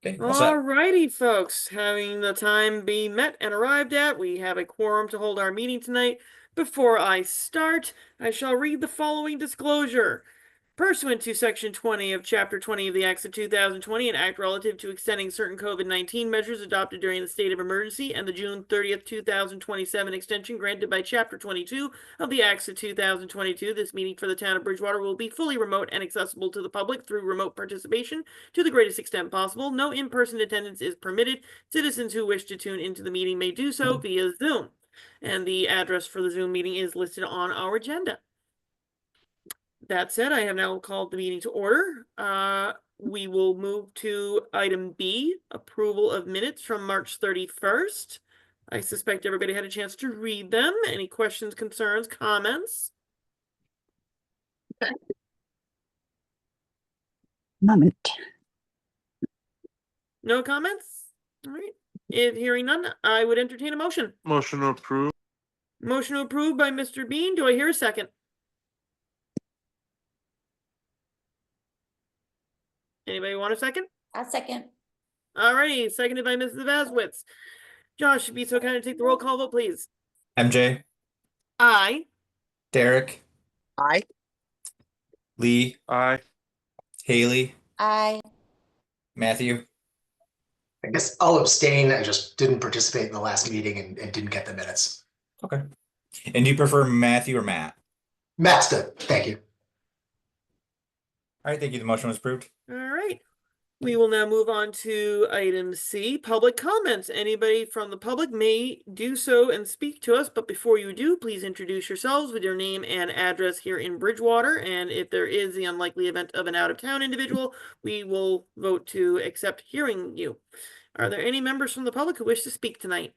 Okay, all set. Alrighty, folks. Having the time be met and arrived at, we have a quorum to hold our meeting tonight. Before I start, I shall read the following disclosure. Pursuant to Section 20 of Chapter 20 of the Acts of 2020, an act relative to extending certain COVID-19 measures adopted during the state of emergency and the June 30th, 2027 extension granted by Chapter 22 of the Acts of 2022, this meeting for the town of Bridgewater will be fully remote and accessible to the public through remote participation to the greatest extent possible. No in-person attendance is permitted. Citizens who wish to tune into the meeting may do so via Zoom. And the address for the Zoom meeting is listed on our agenda. That said, I have now called the meeting to order. We will move to item B, approval of minutes from March 31st. I suspect everybody had a chance to read them. Any questions, concerns, comments? Moment. No comments? All right. If hearing none, I would entertain a motion. Motion to approve. Motion approved by Mr. Bean. Do I hear a second? Anybody want a second? I'll second. Alrighty, seconded by Mrs. Vaswitz. Josh, be so kind to take the roll call vote, please. MJ, Aye. Derek, Aye. Lee, Aye. Haley, Aye. Matthew. I guess I'll abstain. I just didn't participate in the last meeting and didn't get the minutes. Okay. And do you prefer Matthew or Matt? Matt's good. Thank you. All right, thank you. The motion was approved. All right. We will now move on to item C, public comments. Anybody from the public may do so and speak to us, but before you do, please introduce yourselves with your name and address here in Bridgewater. And if there is the unlikely event of an out-of-town individual, we will vote to accept hearing you. Are there any members from the public who wish to speak tonight?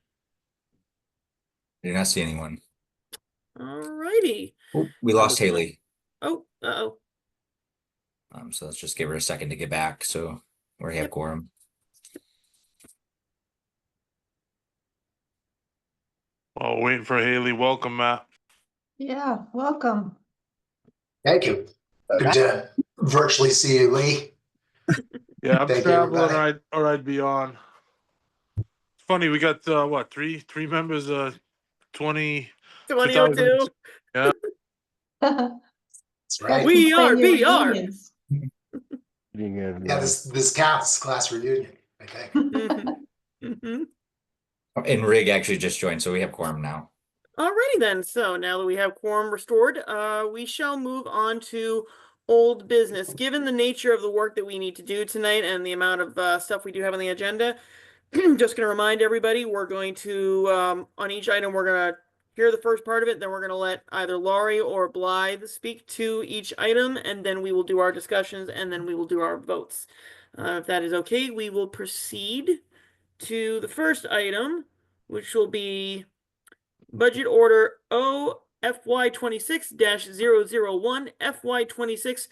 I did not see anyone. All righty. Oh, we lost Haley. Oh, uh-oh. So let's just give her a second to get back. So we have Yep. quorum. While waiting for Haley, welcome, Matt. Yeah, welcome. Thank you. Good to virtually see you, Lee. Yeah, I'm Thank you, traveling, everybody. or I'd be on. It's funny, we got what, three members, 2002. That's right. We are VR. Reunions. Yeah, this counts, class reunion, I think. Mhm. And Rig actually just joined, so we have quorum now. Alrighty then, so now that we have quorum restored, we shall move on to old business. Given the nature of the work that we need to do tonight and the amount of stuff we do have on the agenda, just gonna remind everybody, we're going to, on each item, we're gonna hear the first part of it, then we're gonna let either Laurie or Blythe speak to each item, and then we will do our discussions, and then we will do our votes. If that is okay, we will proceed to the first item, which will be Budget Order O FY 26-001 FY 26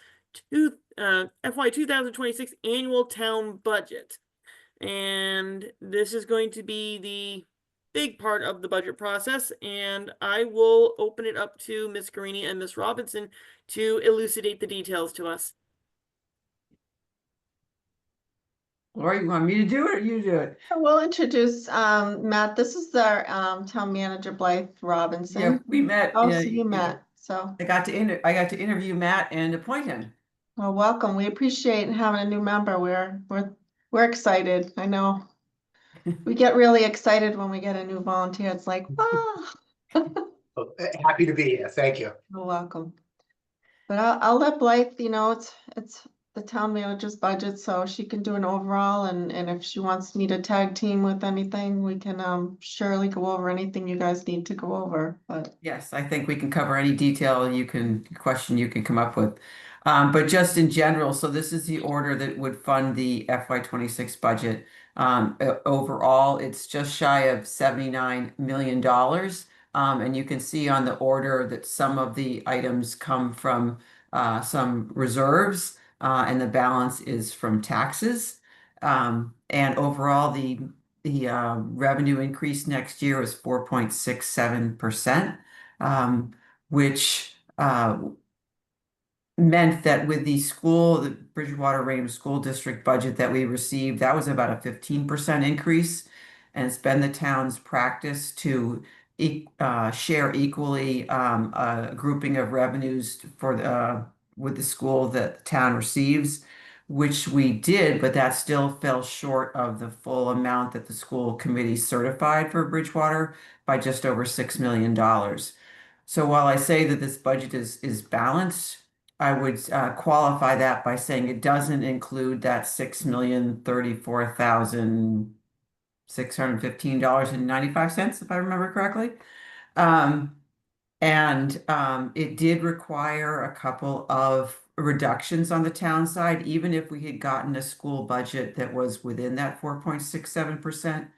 FY 2026 Annual Town Budget. And this is going to be the big part of the budget process, and I will open it up to Ms. Carini and Ms. Robinson to elucidate the details to us. Or you want me to do it or you do it? We'll introduce Matt. This is our town manager, Blythe Robinson. Yeah, we met. Oh, so you met. So I got to interview Matt and appoint him. well, welcome. We appreciate having a new member. We're excited. I know. We get really excited when we get a new volunteer. It's like, ah. Happy to be here. Thank you. You're welcome. But I'll let Blythe, it's the town manager's budget, so she can do an overall, and if she wants me to tag team with anything, we can surely go over anything you guys need to go over, but. Yes, I think we can cover any detail question you can come up with. But just in general, so this is the order that would fund the FY 26 budget. Overall, it's just shy of $79 million. And you can see on the order that some of the items come from some reserves, and the balance is from taxes. And overall, the revenue increase next year is 4.67%, which meant that with the Bridgewater Rainham School District budget that we received, that was about a 15% increase. And it's been the town's practice to share equally a grouping of revenues for with the school that the town receives, which we did, but that still fell short of the full amount that the school committee certified for Bridgewater by just over $6 million. So while I say that this budget is balanced, I would qualify that by saying it doesn't include that $6,034,615.95, if I remember correctly. It did require a couple of reductions on the town side, even if we had gotten a school budget that was within that 4.67%,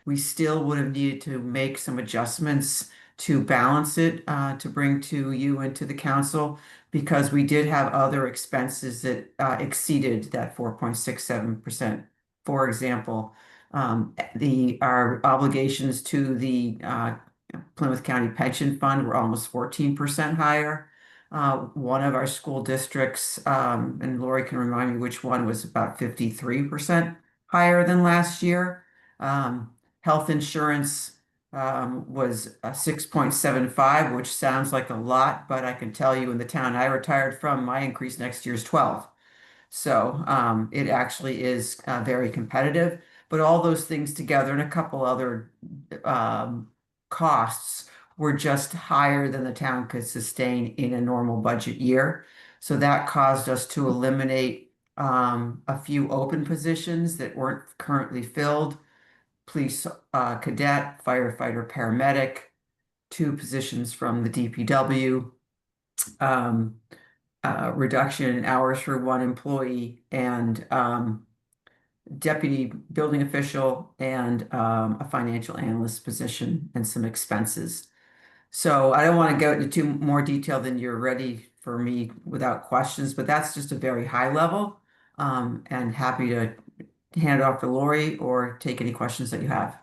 we still would have needed to make some adjustments to balance it, to bring to you and to the council, because we did have other expenses that exceeded that 4.67%. For example, our obligations to the Plymouth County Pension Fund were almost 14% higher. One of our school districts, and Lori can remind me which one, was about 53% higher than last year. Health insurance was 6.75, which sounds like a lot, but I can tell you in the town I retired from, my increase next year is 12. So it actually is very competitive, but all those things together and a couple other costs were just higher than the town could sustain in a normal budget year. So that caused us to eliminate a few open positions that weren't currently filled. Police cadet, firefighter, paramedic, 2 positions from the DPW, reduction in hours for 1 employee, and deputy building official, and a financial analyst position, and some expenses. So I don't want to go into too more detail than you're ready for me without questions, but that's just a very high level. And happy to hand it off to Lori or take any questions that you have.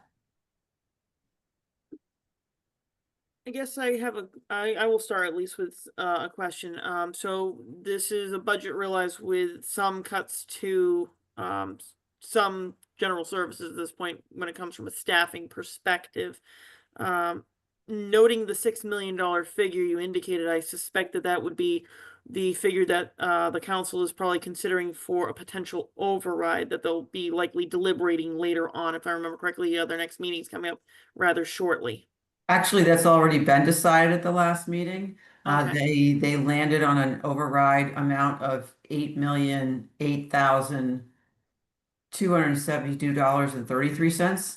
I guess I will start at least with a question. So this is a budget realized with some cuts to some general services at this point when it comes from a staffing perspective. Noting the $6 million figure you indicated, I suspect that would be the figure that the council is probably considering for a potential override that they'll be likely deliberating later on. If I remember correctly, their next meeting's coming up rather shortly. Actually, that's already been decided at the last meeting. Okay. They landed on an override amount of $8,008,272.33.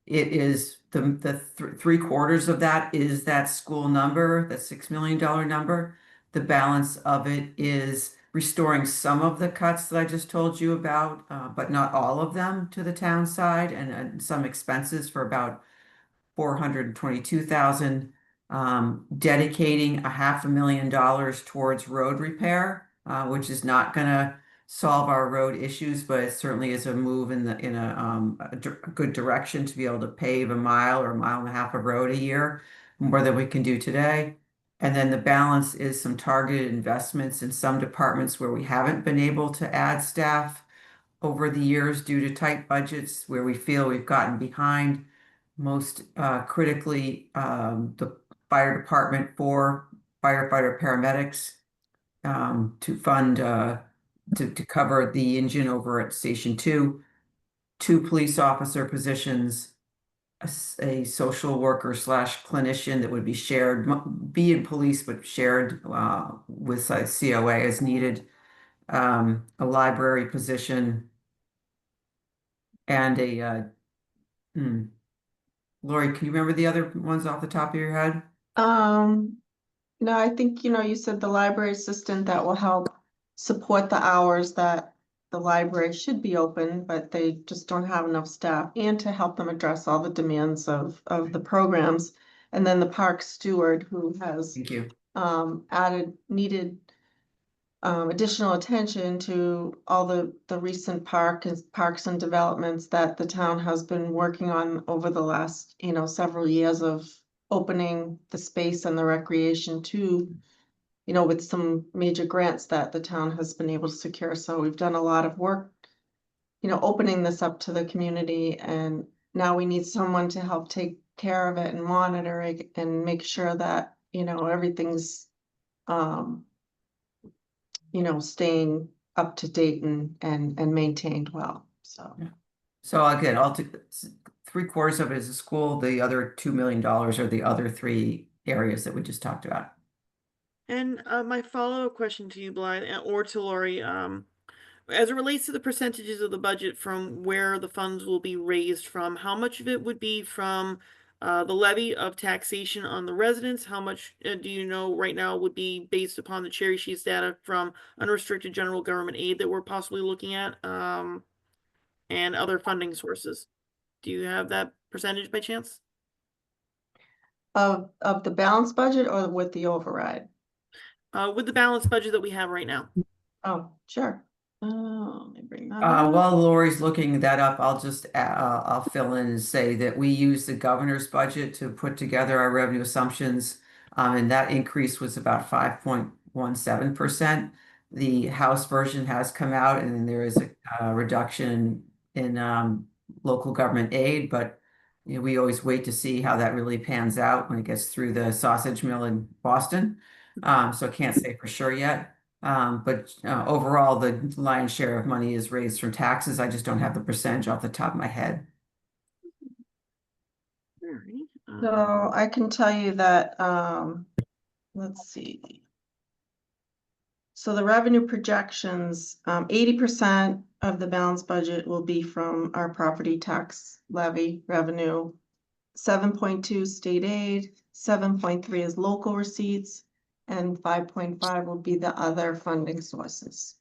It is the 3/4 of that is that school number, that $6 million number. The balance of it is restoring some of the cuts that I just told you about, but not all of them to the town side, and some expenses for about 422,000, dedicating $500,000 towards road repair, which is not gonna solve our road issues, but it certainly is a move in a good direction to be able to pave 1 mile or 1.5 miles of road a year, more than we can do today. And then the balance is some targeted investments in some departments where we haven't been able to add staff over the years due to tight budgets, where we feel we've gotten behind. Most critically, the fire department for firefighter paramedics, to fund to cover the engine over at Station 2, 2 police officer positions, a social worker / clinician that would be shared, be in police but shared with COA as needed, a library position, and a Lori, can you remember the other ones off the top of your head? No, I think, you said the library assistant that will help support the hours that the library should be open, but they just don't have enough staff, and to help them address all the demands of the programs. And then the park steward who has Thank you. needed additional attention to all the recent parks and developments that the town has been working on over the last, several years of opening the space and the recreation to you know, with some major grants that the town has been able to secure. So we've done a lot of work, you know, opening this up to the community, and now we need someone to help take care of it and monitor it and make sure that, you know, everything's, you know, staying up to date and maintained well, so. So again, all 3/4 of it is the school, the other $2 million are the other three areas that we just talked about. And my follow-up question to you, Blythe, or to Lori, as it relates to the percentages of the budget from where the funds will be raised from, how much of it would be from the levy of taxation on the residents? How much do you know right now would be based upon the cherry sheets data from unrestricted general government aid that we're possibly looking at, and other funding sources? Do you have that percentage by chance? Of the balanced budget or with the override? With the balanced budget that we have right now. Oh, sure. Let me bring that up. While Lori's looking that up, I'll just I'll fill in and say that we use the governor's budget to put together our revenue assumptions, and that increase was about 5.17%. The House version has come out, and then there is a reduction in local government aid, but you know, we always wait to see how that really pans out when it gets through the sausage mill in Boston. So I can't say for sure yet. But overall, the lion's share of money is raised from taxes. I just don't have the percentage off the top of my head. Alright, So I can tell you that, let's see. So the revenue projections, 80% of the balanced budget will be from our property tax levy revenue. 7.2 state aid, 7.3 is local receipts, and 5.5 will be the other funding sources.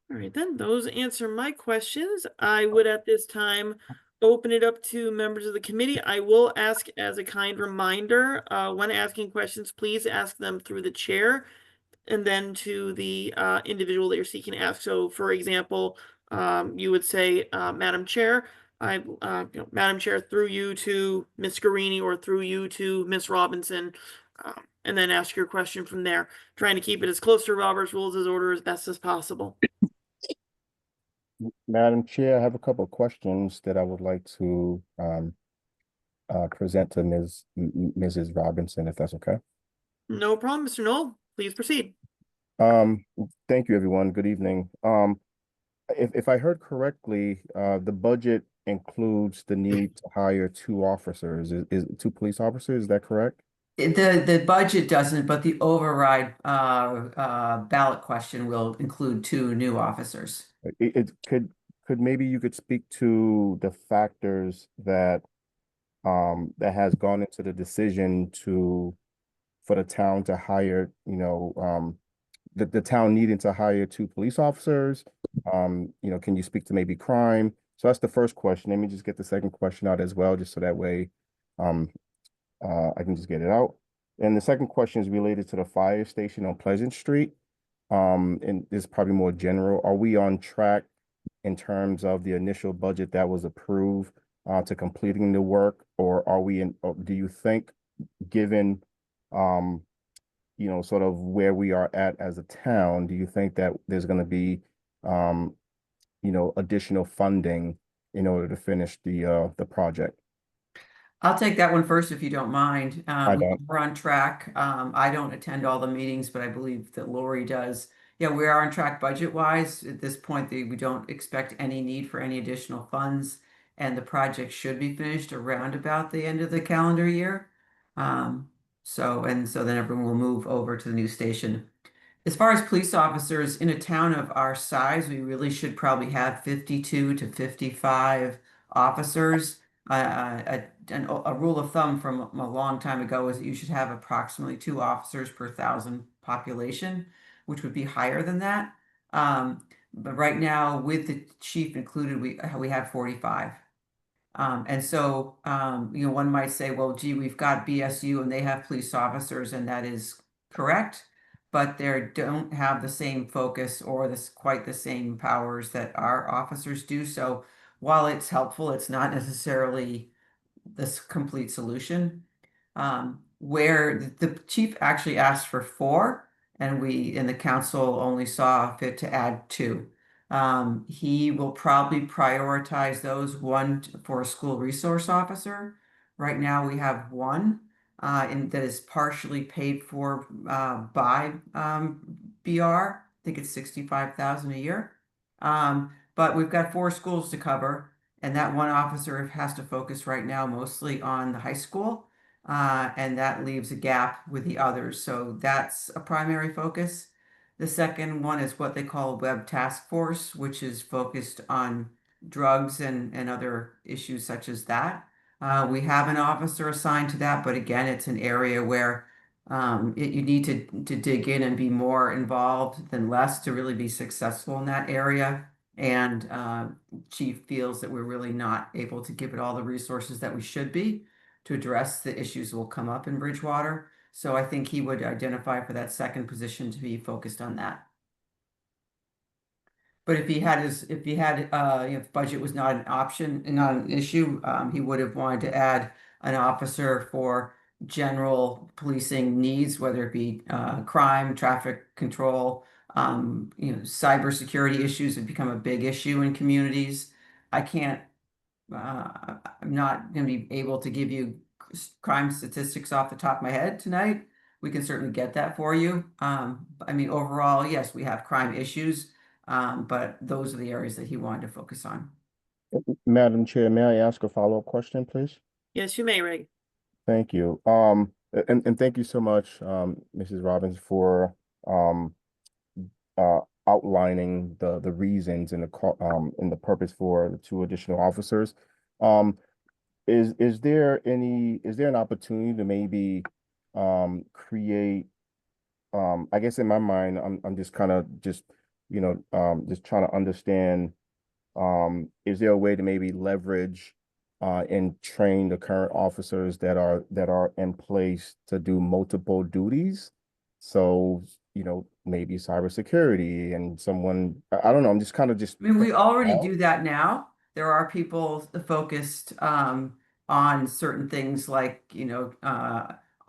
All right, then those answer my questions. I would at this time open it up to members of the committee. I will ask as a kind reminder, when asking questions, please ask them through the chair and then to the individual that you're seeking to ask. So for example, you would say, Madam Chair, Madam Chair, through you to Ms. Garini or through you to Ms. Robinson, and then ask your question from there, trying to keep it as close to Robert's Rules of Order as best as possible. Madam Chair, I have a couple of questions that I would like to present to Mrs. Robinson, if that's okay. No problem, Mr. Knoll. Please proceed. Thank you, everyone. Good evening. If I heard correctly, the budget includes the need to hire 2 officers, is 2 police officers, is that correct? The budget doesn't, but the override ballot question will include 2 new officers. It could maybe you could speak to the factors that that has gone into the decision for the town to hire, you know, the town needing to hire 2 police officers. You know, can you speak to maybe crime? So that's the first question. Let me just get the second question out as well, just so that way I can just get it out. And the second question is related to the fire station on Pleasant Street. And this is probably more general. Are we on track in terms of the initial budget that was approved to completing the work, or are we in, or do you think, given you know, sort of where we are at as a town, do you think that there's going to be you know, additional funding in order to finish the project? I'll take that one first, if you don't mind. don't. We're on track. I don't attend all the meetings, but I believe that Lori does. Yeah, we are on track budget-wise. At this point, we don't expect any need for any additional funds, and the project should be finished around about the end of the calendar year. So then everyone will move over to the new station. As far as police officers, in a town of our size, we really should probably have 52 to 55 officers. A rule of thumb from a long time ago is that you should have approximately 2 officers per 1,000 population, which would be higher than that. But right now, with the chief included, we have 45. And so, you know, one might say, well, gee, we've got BSU and they have police officers, and that is correct, but they don't have the same focus or quite the same powers that our officers do. So while it's helpful, it's not necessarily this complete solution. where the chief actually asked for 4, and the council only saw fit to add 2. He will probably prioritize those, one for a school resource officer. Right now, we have 1 and that is partially paid for by BR. I think it's 65,000 a year. But we've got 4 schools to cover, and that 1 officer has to focus right now mostly on the high school, and that leaves a gap with the others. So that's a primary focus. The second one is what they call a web task force, which is focused on drugs and other issues such as that. We have an officer assigned to that, but again, it's an area where you need to dig in and be more involved than less to really be successful in that area. And Chief feels that we're really not able to give it all the resources that we should be to address the issues that will come up in Bridgewater. So I think he would identify for that second position to be focused on that. But if if budget was not an option and not an issue, he would have wanted to add an officer for general policing needs, whether it be crime, traffic control, cybersecurity issues have become a big issue in communities. I'm not going to be able to give you crime statistics off the top of my head tonight. We can certainly get that for you. I mean, overall, yes, we have crime issues, but those are the areas that he wanted to focus on. Madam Chair, may I ask a follow-up question, please? Yes, you may, Ray. Thank you. And thank you so much, Mrs. Robbins, for outlining the reasons and the purpose for the 2 additional officers. Is there an opportunity to maybe create, I guess in my mind, I'm just kind of just trying to understand, is there a way to maybe leverage and train the current officers that are in place to do multiple duties? So, maybe cybersecurity and someone, I don't know, I'm just kind of I mean, we already do that now. There are people focused on certain things like,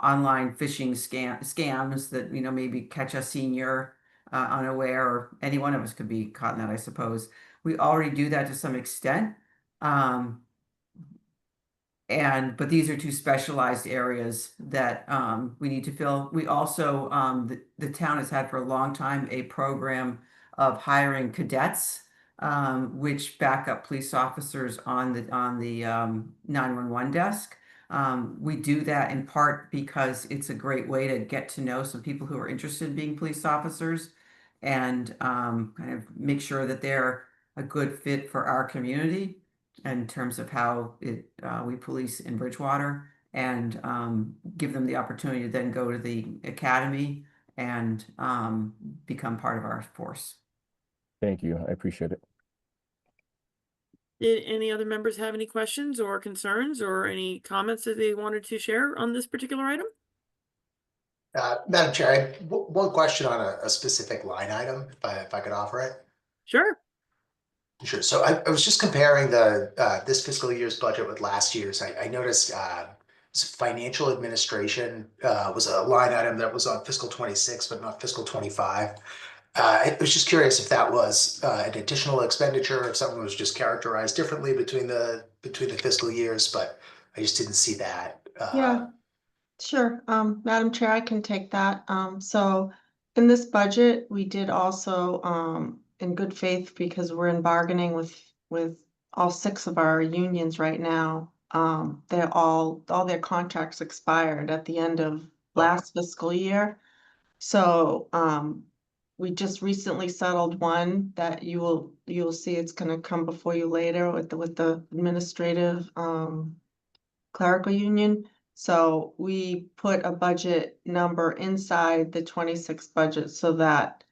online phishing scams that, maybe catch a senior unaware, or any one of us could be caught in that, I suppose. We already do that to some extent. But these are 2 specialized areas that we need to fill. We also, the town has had for a long time a program of hiring cadets, which back up police officers on the 911 desk. We do that in part because it's a great way to get to know some people who are interested in being police officers and kind of make sure that they're a good fit for our community in terms of how we police in Bridgewater, and give them the opportunity to then go to the academy and become part of our force. Thank you. I appreciate it. Did any other members have any questions or concerns or any comments that they wanted to share on this particular item? Madam Chair, I have one question on a specific line item, if I could offer it. Sure. Sure. So I was just comparing this fiscal year's budget with last year's. I noticed financial administration was a line item that was on fiscal 26, but not fiscal 25. I was just curious if that was an additional expenditure, if something was just characterized differently between the fiscal years, but I just didn't see that. Yeah, sure. Madam Chair, I can take that. So in this budget, we did also, in good faith, because we're in bargaining with all 6 of our unions right now. All their contracts expired at the end of last fiscal year. So, we just recently settled one that you will see it's gonna come before you later with the administrative, clerical union. So we put a budget number inside the 26 budget so that,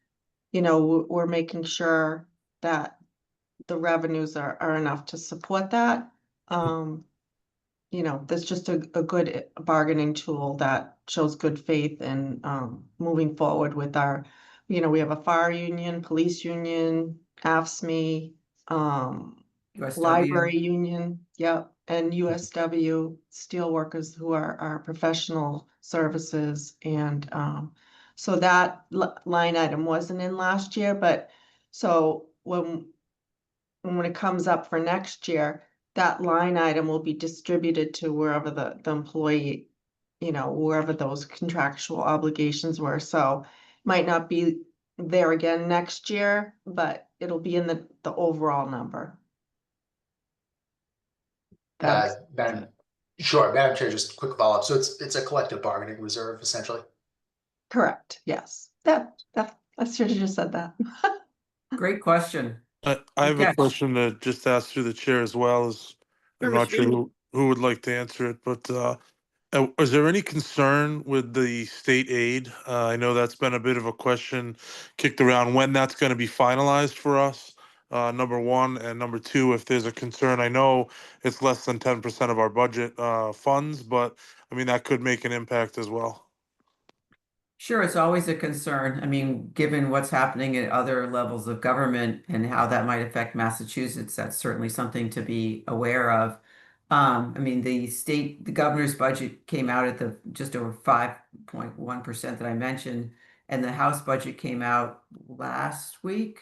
we're making sure that the revenues are enough to support that. There's just a good bargaining tool that shows good faith in moving forward with our, we have a fire union, police union, AFSCME, USW. library union, yep, and USW steelworkers who are our professional services and, so that line item wasn't in last year, but so when it comes up for next year, that line item will be distributed to wherever the employee, wherever those contractual obligations were. So might not be there again next year, but it'll be in the overall number. That Madam, sure, Madam Chair, just a quick follow-up. So it's a collective bargaining reserve essentially? correct, yes. I should have just said that. Great question. I have Okay. a question to just ask through the chair as well as I'm Sure, not Mr. sure Bean. who would like to answer it, but is there any concern with the state aid? I know that's been a bit of a question kicked around when that's going to be finalized for us. Number one, and number two, if there's a concern, I know it's less than 10% of our budget funds, but I mean that could make an impact as well. Sure, it's always a concern. I mean, given what's happening at other levels of government and how that might affect Massachusetts, that's certainly something to be aware of. I mean, the governor's budget came out at the just over 5.1% that I mentioned, and the House budget came out last week.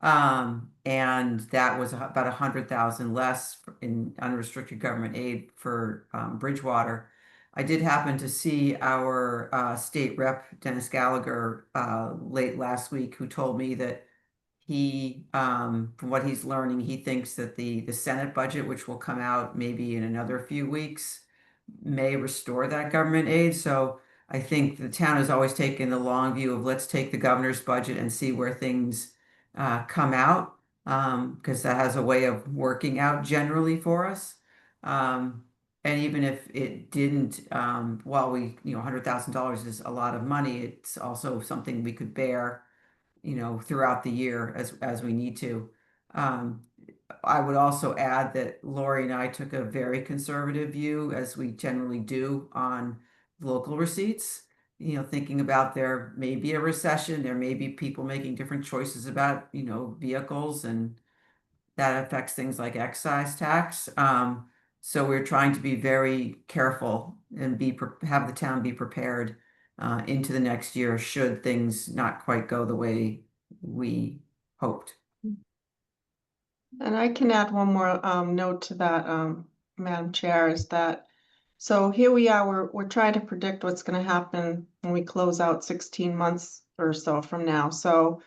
And that was about 100,000 less in unrestricted government aid for Bridgewater. I did happen to see our state rep, Dennis Gallagher, late last week, who told me that he, from what he's learning, he thinks that the Senate budget, which will come out maybe in another few weeks, may restore that government aid. So I think the town has always taken the long view of let's take the governor's budget and see where things come out, because that has a way of working out generally for us. And even if it didn't, while $100,000 is a lot of money, it's also something we could bear, throughout the year as we need to. I would also add that Lori and I took a very conservative view, as we generally do, on local receipts. Thinking about there may be a recession, there may be people making different choices about, vehicles, and that affects things like excise tax. So we're trying to be very careful and have the town be prepared into the next year should things not quite go the way we hoped. And I can add one more note to that, Madam Chair, is that, so here we are, we're trying to predict what's going to happen when we close out 16 months or so from now. So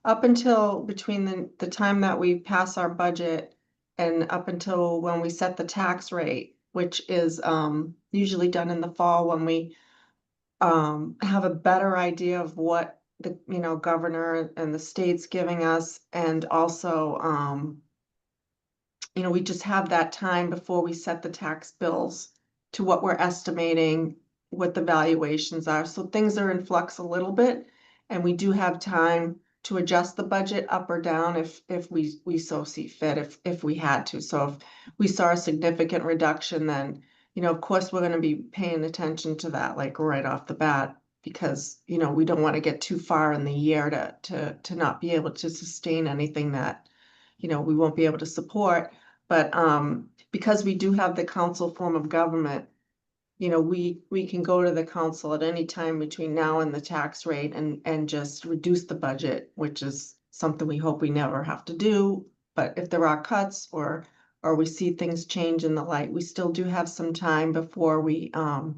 up until between the time that we pass our budget and up until when we set the tax rate, which is usually done in the fall when we have a better idea of what the governor and the state's giving us, and also we just have that time before we set the tax bills to what we're estimating, what the valuations are. So things are in flux a little bit, and we do have time to adjust the budget up or down if we so see fit, if we had to. So if we saw a significant reduction, then of course we're going to be paying attention to that, like right off the bat, because we don't want to get too far in the year to not be able to sustain anything that we won't be able to support. But because we do have the council form of government, we can go to the council at any time between now and the tax rate and just reduce the budget, which is something we hope we never have to do. But if there are cuts or we see things change in the light, we still do have some time before we bill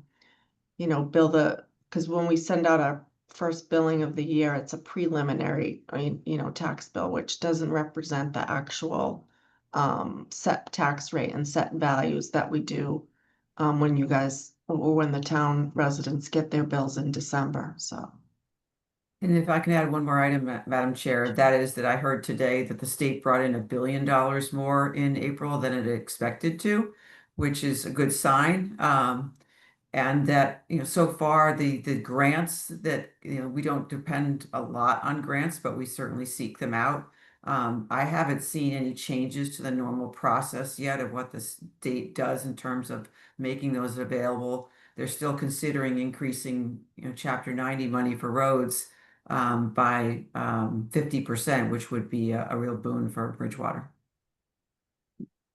because when we send out our first billing of the year, it's a preliminary, tax bill, which doesn't represent the actual set tax rate and set values that we do when you guys or when the town residents get their bills in December. So. And if I can add one more item, Madam Chair, that is that I heard today that the state brought in $1 billion more in April than it expected to, which is a good sign. And that, so far the grants that, we don't depend a lot on grants, but we certainly seek them out. I haven't seen any changes to the normal process yet of what the state does in terms of making those available. They're still considering increasing, Chapter 90 money for roads by 50%, which would be a real boon for Bridgewater.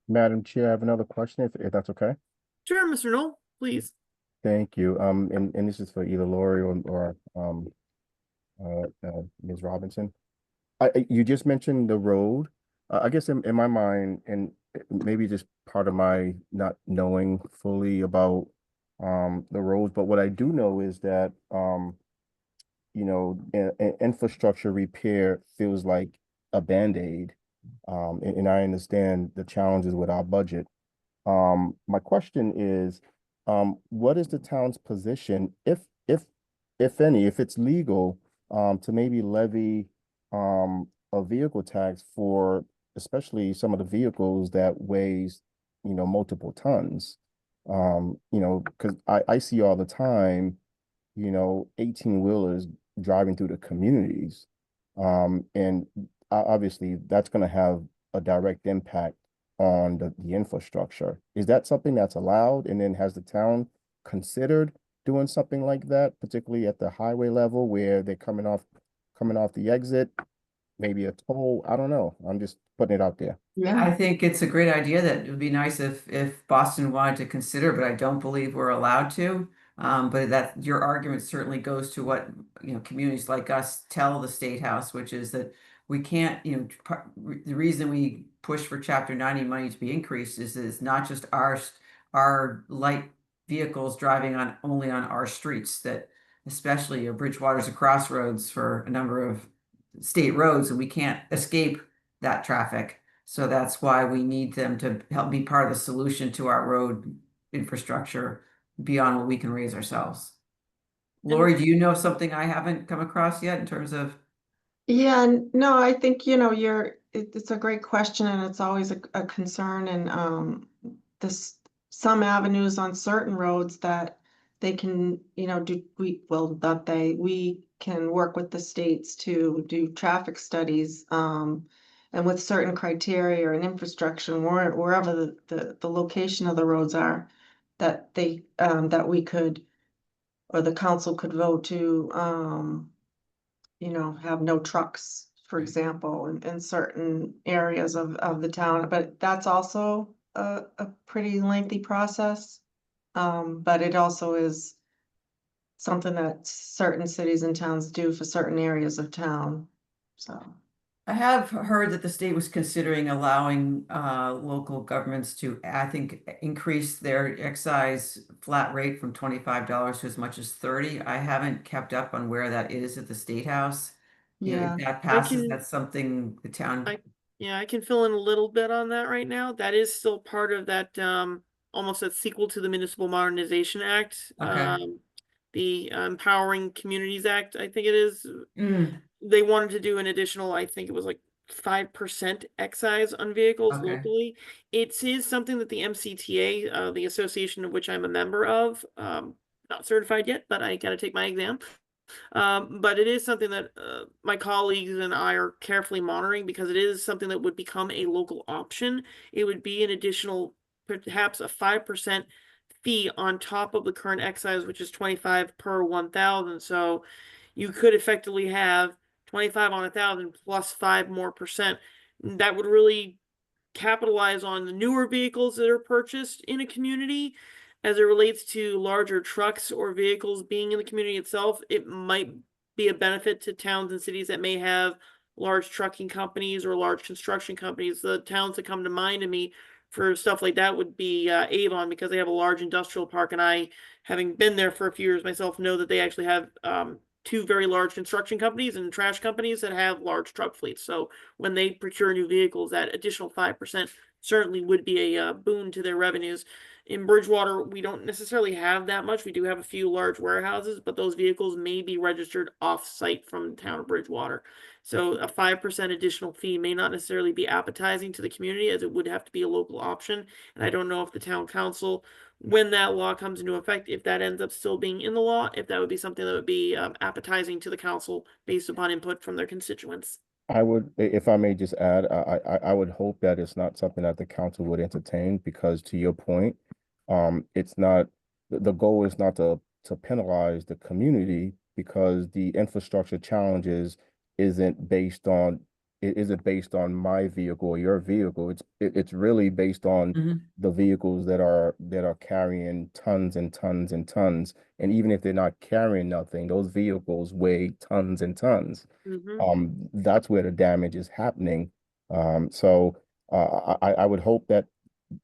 Madam Chair, I have another question if that's okay. Sure, Mr. Knoll, please. Thank you. And this is for either Lori or Ms. Robinson. You just mentioned the road. I guess in my mind, and maybe just part of my not knowing fully about the roads, but what I do know is that infrastructure repair feels like a Band-Aid. And I understand the challenges with our budget. My question is, what is the town's position, if any, if it's legal, to maybe levy a vehicle tax for especially some of the vehicles that weighs, multiple tons? Because I see all the time, 18-wheelers driving through the communities. And obviously that's going to have a direct impact on the infrastructure. Is that something that's allowed? And then has the town considered doing something like that, particularly at the highway level where they're coming off the exit, maybe a toll? I don't know. I'm just putting it out there. I Yeah, think it's a great idea that it would be nice if Boston wanted to consider, but I don't believe we're allowed to. But that your argument certainly goes to what, communities like us tell the State House, which is that we can't, the reason we push for Chapter 90 money to be increased is that it's not just our light vehicles driving only on our streets, that especially Bridgewater's a crossroads for a number of state roads, and we can't escape that traffic. So that's why we need them to help be part of the solution to our road infrastructure beyond what we can raise ourselves. Lori, do you know something I haven't come across yet in terms of? yeah, no, I think, it's a great question and it's always a concern, and some avenues on certain roads that they can, we can work with the states to do traffic studies, and with certain criteria and infrastructure, wherever the location of the roads are, that we could, or the council could vote to, have no trucks, for example, in certain areas of the town, but that's also a pretty lengthy process. But it also is something that certain cities and towns do for certain areas of town, so. I have heard that the state was considering allowing local governments to, I think, increase their excise flat rate from $25 to as much as $30. I haven't kept up on where that is at the State House. Yeah, If that passes, can- that's something the town. Yeah, I can fill in a little bit on that right now. That is still part of that, almost a sequel to the Municipal Modernization Act. Okay. The Empowering Communities Act, I think it is. Mm, They wanted to do an additional, I think it was like 5% excise on vehicles Okay. locally. It is something that the MCTA, the association of which I'm a member of, not certified yet, but I gotta take my exam. But it is something that my colleagues and I are carefully monitoring, because it is something that would become a local option. It would be an additional, perhaps a 5% fee on top of the current excise, which is 25 per 1,000. So you could effectively have 25 on 1,000 plus 5 more percent. That would really capitalize on the newer vehicles that are purchased in a community. As it relates to larger trucks or vehicles being in the community itself, it might be a benefit to towns and cities that may have large trucking companies or large construction companies. The towns that come to mind to me for stuff like that would be Avon, because they have a large industrial park, and I, having been there for a few years myself, know that they actually have two very large construction companies and trash companies that have large truck fleets. So when they procure new vehicles, that additional 5% certainly would be a boon to their revenues. In Bridgewater, we don't necessarily have that much. We do have a few large warehouses, but those vehicles may be registered off-site from the town of Bridgewater. So a 5% additional fee may not necessarily be appetizing to the community, as it would have to be a local option. And I don't know if the town council, when that law comes into effect, if that ends up still being in the law, if that would be something that would be appetizing to the council based upon input from their constituents. I would, if I may just add, I would hope that it's not something that the council would entertain, because to your point, it's not, the goal is not to penalize the community, because the infrastructure challenges isn't based on it isn't based on my vehicle or your vehicle. It's really based on Mhm. the vehicles that are carrying tons and tons and tons. And even if they're not carrying nothing, those vehicles weigh tons and tons. That's where the damage is happening. So I would hope that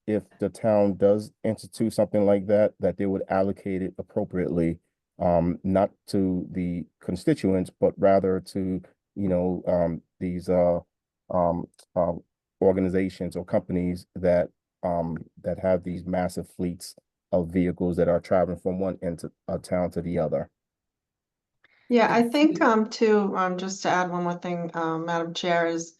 if the town does institute something like that, that they would allocate it appropriately, not to the constituents, but rather to, these um, organizations or companies that that have these massive fleets of vehicles that are traveling from one end to a town to the other. Yeah, I think too, just to add one more thing, Madam Chair, is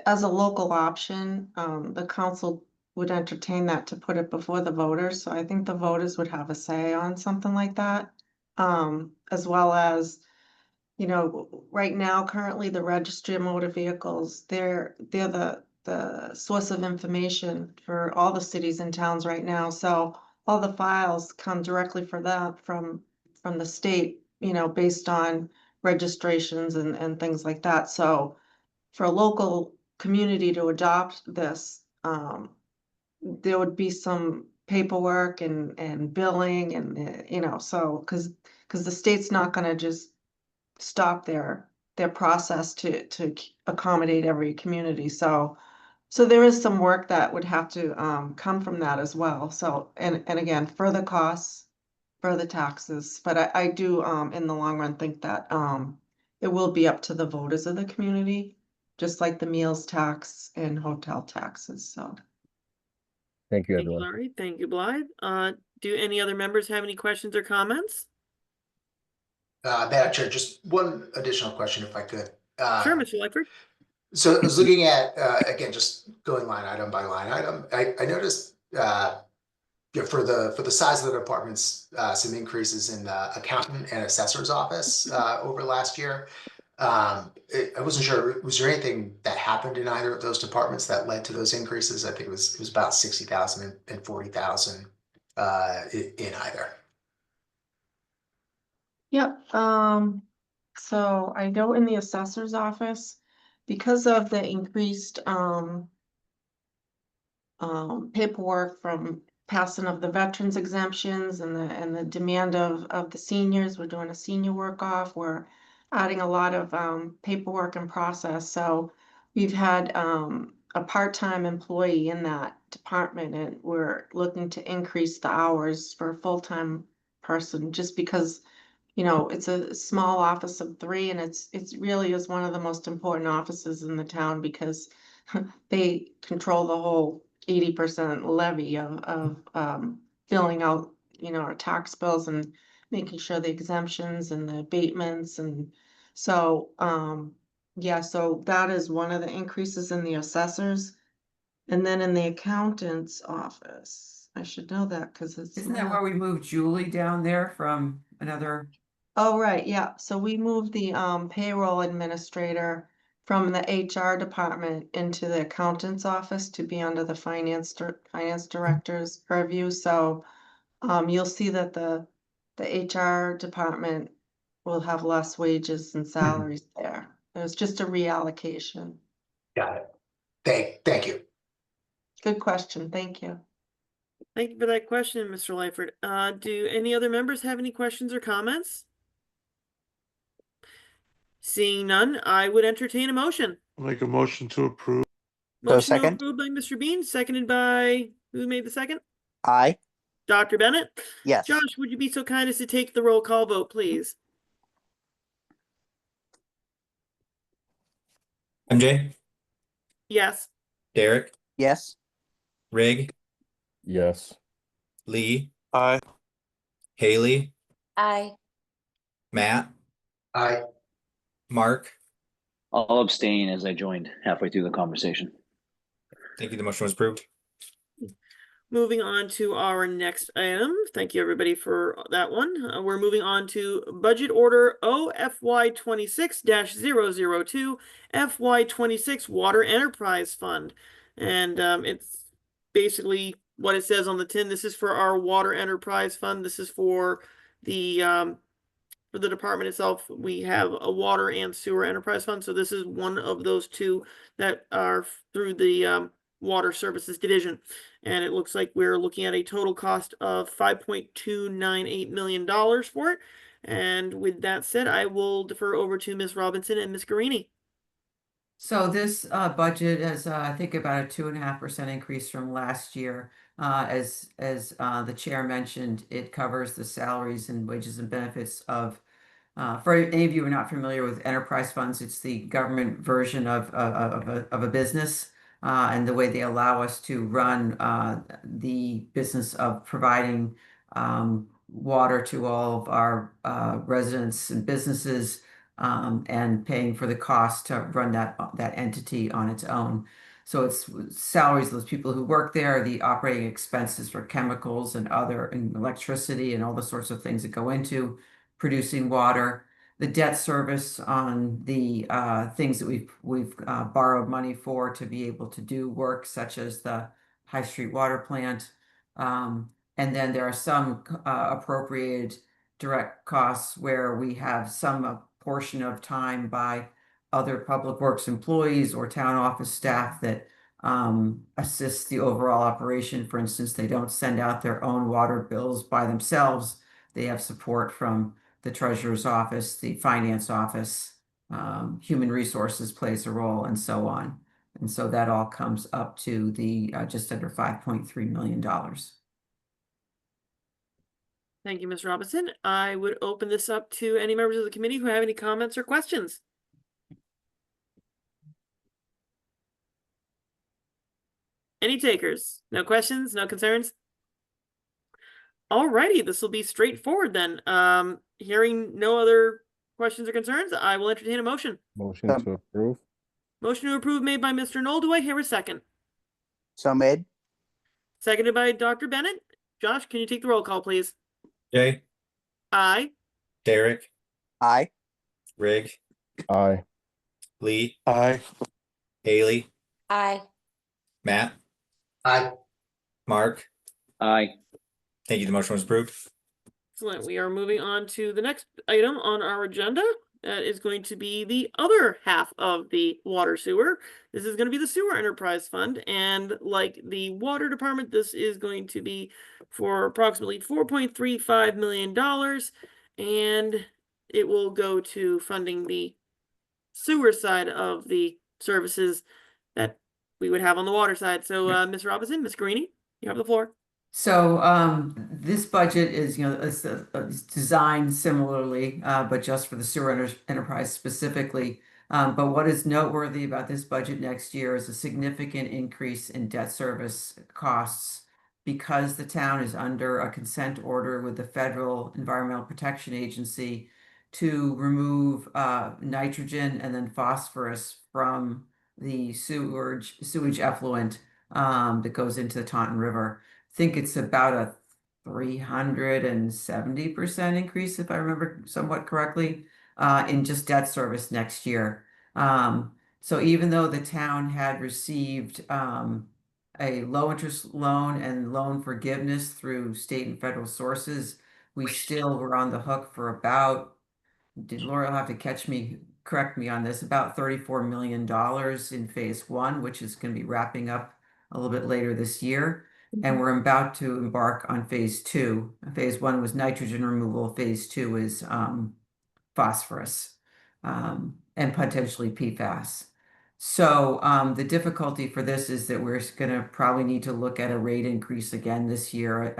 as a local option, the council would entertain that to put it before the voters. So I think the voters would have a say on something like that. As well as, right now, currently the registry of motor vehicles, they're the source of information for all the cities and towns right now. So all the files come directly for them from the state, based on registrations and things like that. So for a local community to adopt this, there would be some paperwork and billing and, so, because the state's not gonna just stop their process to accommodate every community. So there is some work that would have to come from that as well. So, and again, further costs, further taxes, but I do in the long run think that it will be up to the voters of the community, just like the meals tax and hotel taxes. So Thank you, Thank you, everyone. Laurie. Thank you, Blythe. Do any other members have any questions or comments? Madam Chair, just one additional question if I could. Sure, Mr. Lightford. So I was looking at, again, just going line item by line item. I noticed for the size of the departments, some increases in the accountant and assessor's office over last year. I wasn't sure, was there anything that happened in either of those departments that led to those increases? I think it was about 60,000 and 40,000 in either. Yep, so I know in the assessor's office, because of the increased paperwork from passing of the veterans exemptions and the demand of the seniors, we're doing a senior work off, we're adding a lot of paperwork and process, so we've had a part-time employee in that department, and we're looking to increase the hours for a full-time person, just because it's a small office of 3, and it's really is one of the most important offices in the town because they control the whole 80% levy of filling out, our tax bills and making sure the exemptions and the abatements, and so yeah, so that is one of the increases in the assessors, and then in the accountant's office, I should know that because it's Isn't that where we moved Julie down there from another? Oh, right, yeah, so we moved the payroll administrator from the HR department into the accountant's office to be under the finance director's purview, so you'll see that the HR department will have less wages and salaries there. It was just a reallocation. Got it. Thank you. Good question, thank you. Thank you for that question, Mr. Lightford. Do any other members have any questions or comments? Seeing none, I would entertain a motion. Make a motion to approve. Motion second. approved by Mr. Bean, seconded by, who made the second? Aye. Dr. Bennett? Yes. Josh, would you be so kind as to take the roll call vote, please? MJ, Yes. Derek, Yes. Rig, Yes. Lee, Aye. Haley, Aye. Matt, Aye. Mark. I'll abstain as I joined halfway through the conversation. Thank you. The motion was approved. Moving on to our next item. Thank you, everybody, for that one. We're moving on to Budget Order OFY 26-002 FY 26 Water Enterprise Fund. And it's basically what it says on the tin. This is for our Water Enterprise Fund. This is for the for the department itself, we have a water and sewer enterprise fund. So this is one of those two that are through the water services division. And it looks like we're looking at a total cost of $5.298 million for it. And with that said, I will defer over to Ms. Robinson and Ms. Garini. So this budget is, I think, about a 2.5% increase from last year. As the chair mentioned, it covers the salaries and wages and benefits of, for any of you who are not familiar with enterprise funds, it's the government version of a business. And the way they allow us to run the business of providing water to all of our residents and businesses, and paying for the cost to run that entity on its own. So it's salaries of those people who work there, the operating expenses for chemicals and electricity and all the sorts of things that go into producing water, the debt service on the things that we've borrowed money for to be able to do work, such as the High Street Water Plant. And then there are some appropriated direct costs where we have some portion of time by other public works employees or town office staff that assist the overall operation. For instance, they don't send out their own water bills by themselves. They have support from the treasurer's office, the finance office, human resources plays a role, and so on. And so that all comes up to the just under $5.3 million. Thank you, Ms. Robinson. I would open this up to any members of the committee who have any comments or questions. Any takers? No questions? No concerns? Alrighty, this will be straightforward then. Hearing no other questions or concerns, I will entertain a motion. Motion to approve. Motion to approve made by Mr. Knoll. Do I hear a second? So made. Seconded by Dr. Bennett. Josh, can you take the roll call, please? Jay, Aye. Derek, Aye. Rig, Aye. Lee, Aye. Haley, Aye. Matt, Aye. Mark. Aye. Thank you. The motion was approved. Excellent. We are moving on to the next item on our agenda. That is going to be the other half of the water sewer. This is going to be the sewer enterprise fund. And like the water department, this is going to be for approximately $4.35 million. And it will go to funding the sewer side of the services that we would have on the water side. So, Ms. Robinson, Ms. Greeny, you have the floor. So this budget is, it's designed similarly, but just for the sewer enterprise specifically. But what is noteworthy about this budget next year is a significant increase in debt service costs because the town is under a consent order with the Federal Environmental Protection Agency to remove nitrogen and then phosphorus from the sewage effluent that goes into the Taunton River. I think it's about a 370% increase, if I remember somewhat correctly, in just debt service next year. So even though the town had received a low interest loan and loan forgiveness through state and federal sources, we still were on the hook for about, Laura will have to correct me on this, about $34 million in phase one, which is going to be wrapping up a little bit later this year. And we're about to embark on phase two. Phase one was nitrogen removal. Phase two is phosphorus and potentially PFAS. So the difficulty for this is that we're going to probably need to look at a rate increase again this year.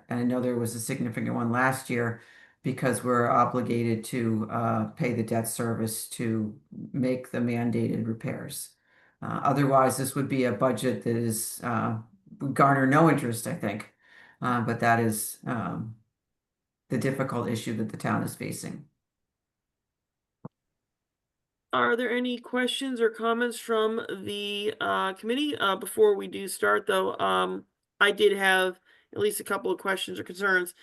And I know there was a significant one last year because we're obligated to pay the debt service to make the mandated repairs. Otherwise, this would be a budget that is would garner no interest, I think. But that is the difficult issue that the town is facing. Are there any questions or comments from the committee? Before we do start, though, I did have at least a couple of questions or concerns.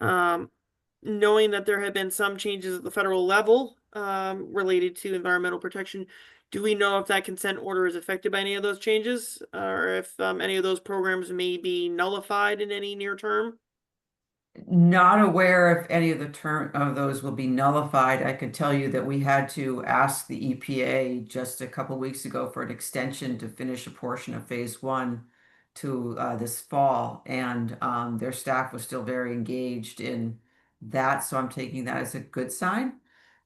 Knowing that there have been some changes at the federal level related to environmental protection, do we know if that consent order is affected by any of those changes, or if any of those programs may be nullified in any near term? Not aware if any of the term of those will be nullified. I can tell you that we had to ask the EPA just a couple weeks ago for an extension to finish a portion of phase one to this fall, and their staff was still very engaged in that, so I'm taking that as a good sign.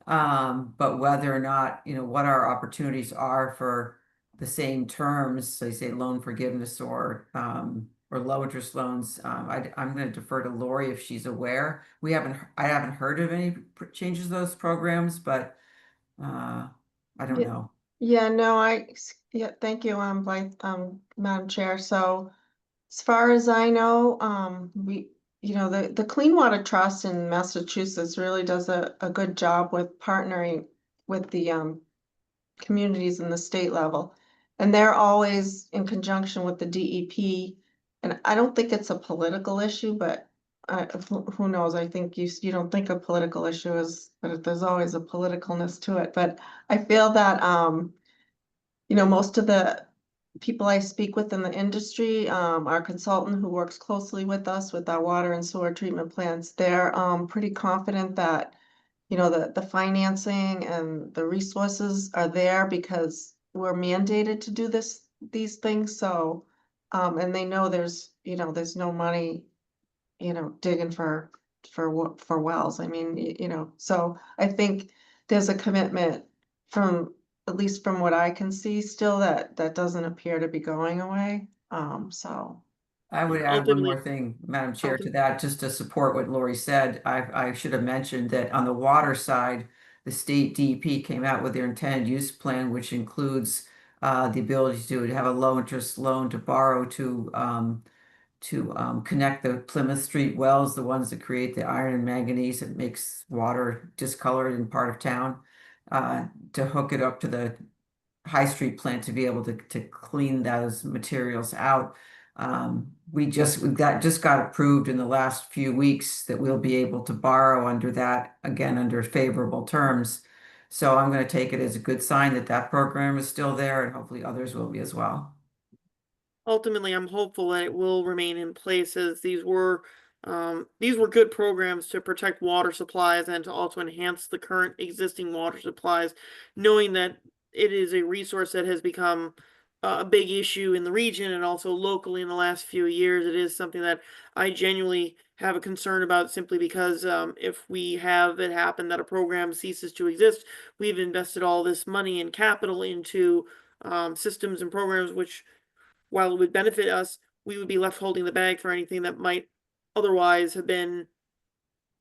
But whether or not, what our opportunities are for the same terms, so you say loan forgiveness or low interest loans, I'm going to defer to Lori if she's aware. I haven't heard of any changes to those programs, but I don't Yeah. know. Yeah, no, yeah, thank you, Blythe, Madam Chair. So as far as I know, the Clean Water Trust in Massachusetts really does a good job with partnering with the communities in the state level. And they're always in conjunction with the DEP. And I don't think it's a political issue, but who knows? I think you don't think a political issue is, but there's always a politicalness to it. But I feel that most of the people I speak with in the industry, our consultant who works closely with us with our water and sewer treatment plants, they're pretty confident that the financing and the resources are there because we're mandated to do these things. So, and they know there's no money, digging for wells. I mean, so I think there's a commitment from, at least from what I can see still, that doesn't appear to be going away. So. I would add one Ultimately, more thing, Madam Chair, to that, just to support what Lori said. I should have mentioned that on the water side, the state DEP came out with their intended use plan, which includes the ability to have a low interest loan to borrow to connect the Plymouth Street wells, the ones that create the iron and manganese that makes water discolored in part of town, to hook it up to the High Street plant to be able to clean those materials out. That just got approved in the last few weeks that we'll be able to borrow under that, again, under favorable terms. So I'm going to take it as a good sign that that program is still there, and hopefully others will be as well. ultimately, I'm hopeful that it will remain in place, as these were good programs to protect water supplies and to also enhance the current existing water supplies, knowing that it is a resource that has become a big issue in the region and also locally in the last few years. It is something that I genuinely have a concern about, simply because if we have it happen that a program ceases to exist, we've invested all this money and capital into systems and programs which, while it would benefit us, we would be left holding the bag for anything that might otherwise have been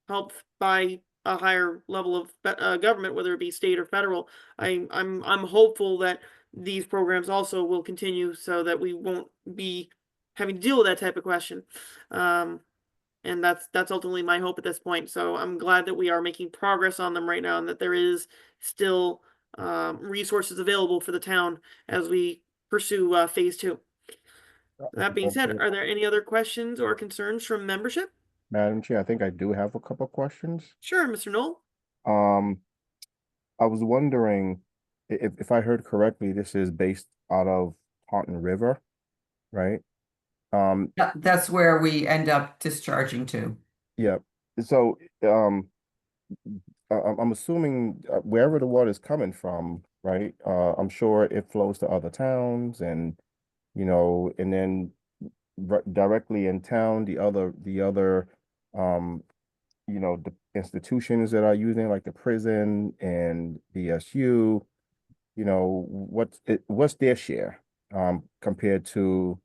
helped by a higher level of government, whether it be state or federal. I'm hopeful that these programs also will continue, so that we won't be having to deal with that type of question. And that's ultimately my hope at this point. So I'm glad that we are making progress on them right now, and that there is still resources available for the town as we pursue phase two. That being said, are there any other questions or concerns from membership? Madam Chair, I think I do have a couple of questions. Sure, Mr. Knoll. I was wondering if I heard correctly, this is based out of Taunton River, right? That's where we end up discharging to. Yeah. So, I'm assuming wherever the water is coming from, right? I'm sure it flows to other towns, and and then directly in town, the other the institutions that are using, like the prison and BSU, what's their share compared to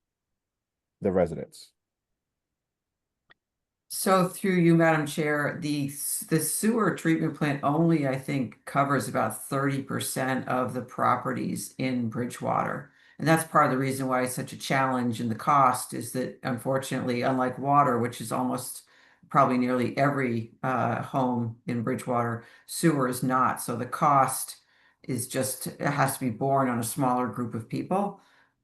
the residents? So through you, Madam Chair, the sewer treatment plant only, I think, covers about 30% of the properties in Bridgewater. And that's part of the reason why it's such a challenge. And the cost is that, unfortunately, unlike water, which is almost probably nearly every home in Bridgewater, sewer is not. So the cost is just, it has to be borne on a smaller group of people.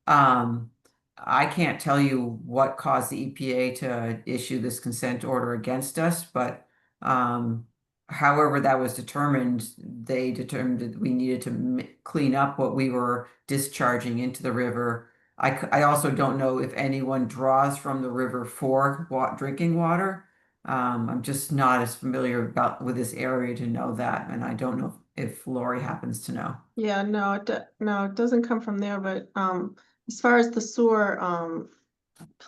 I can't tell you what caused the EPA to issue this consent order against us, but however that was determined, they determined that we needed to clean up what we were discharging into the river. I also don't know if anyone draws from the river for drinking water. I'm just not as familiar with this area to know that, and I don't know if Lori happens to know. Yeah, no, no, it doesn't come from there, but, as far as the sewer,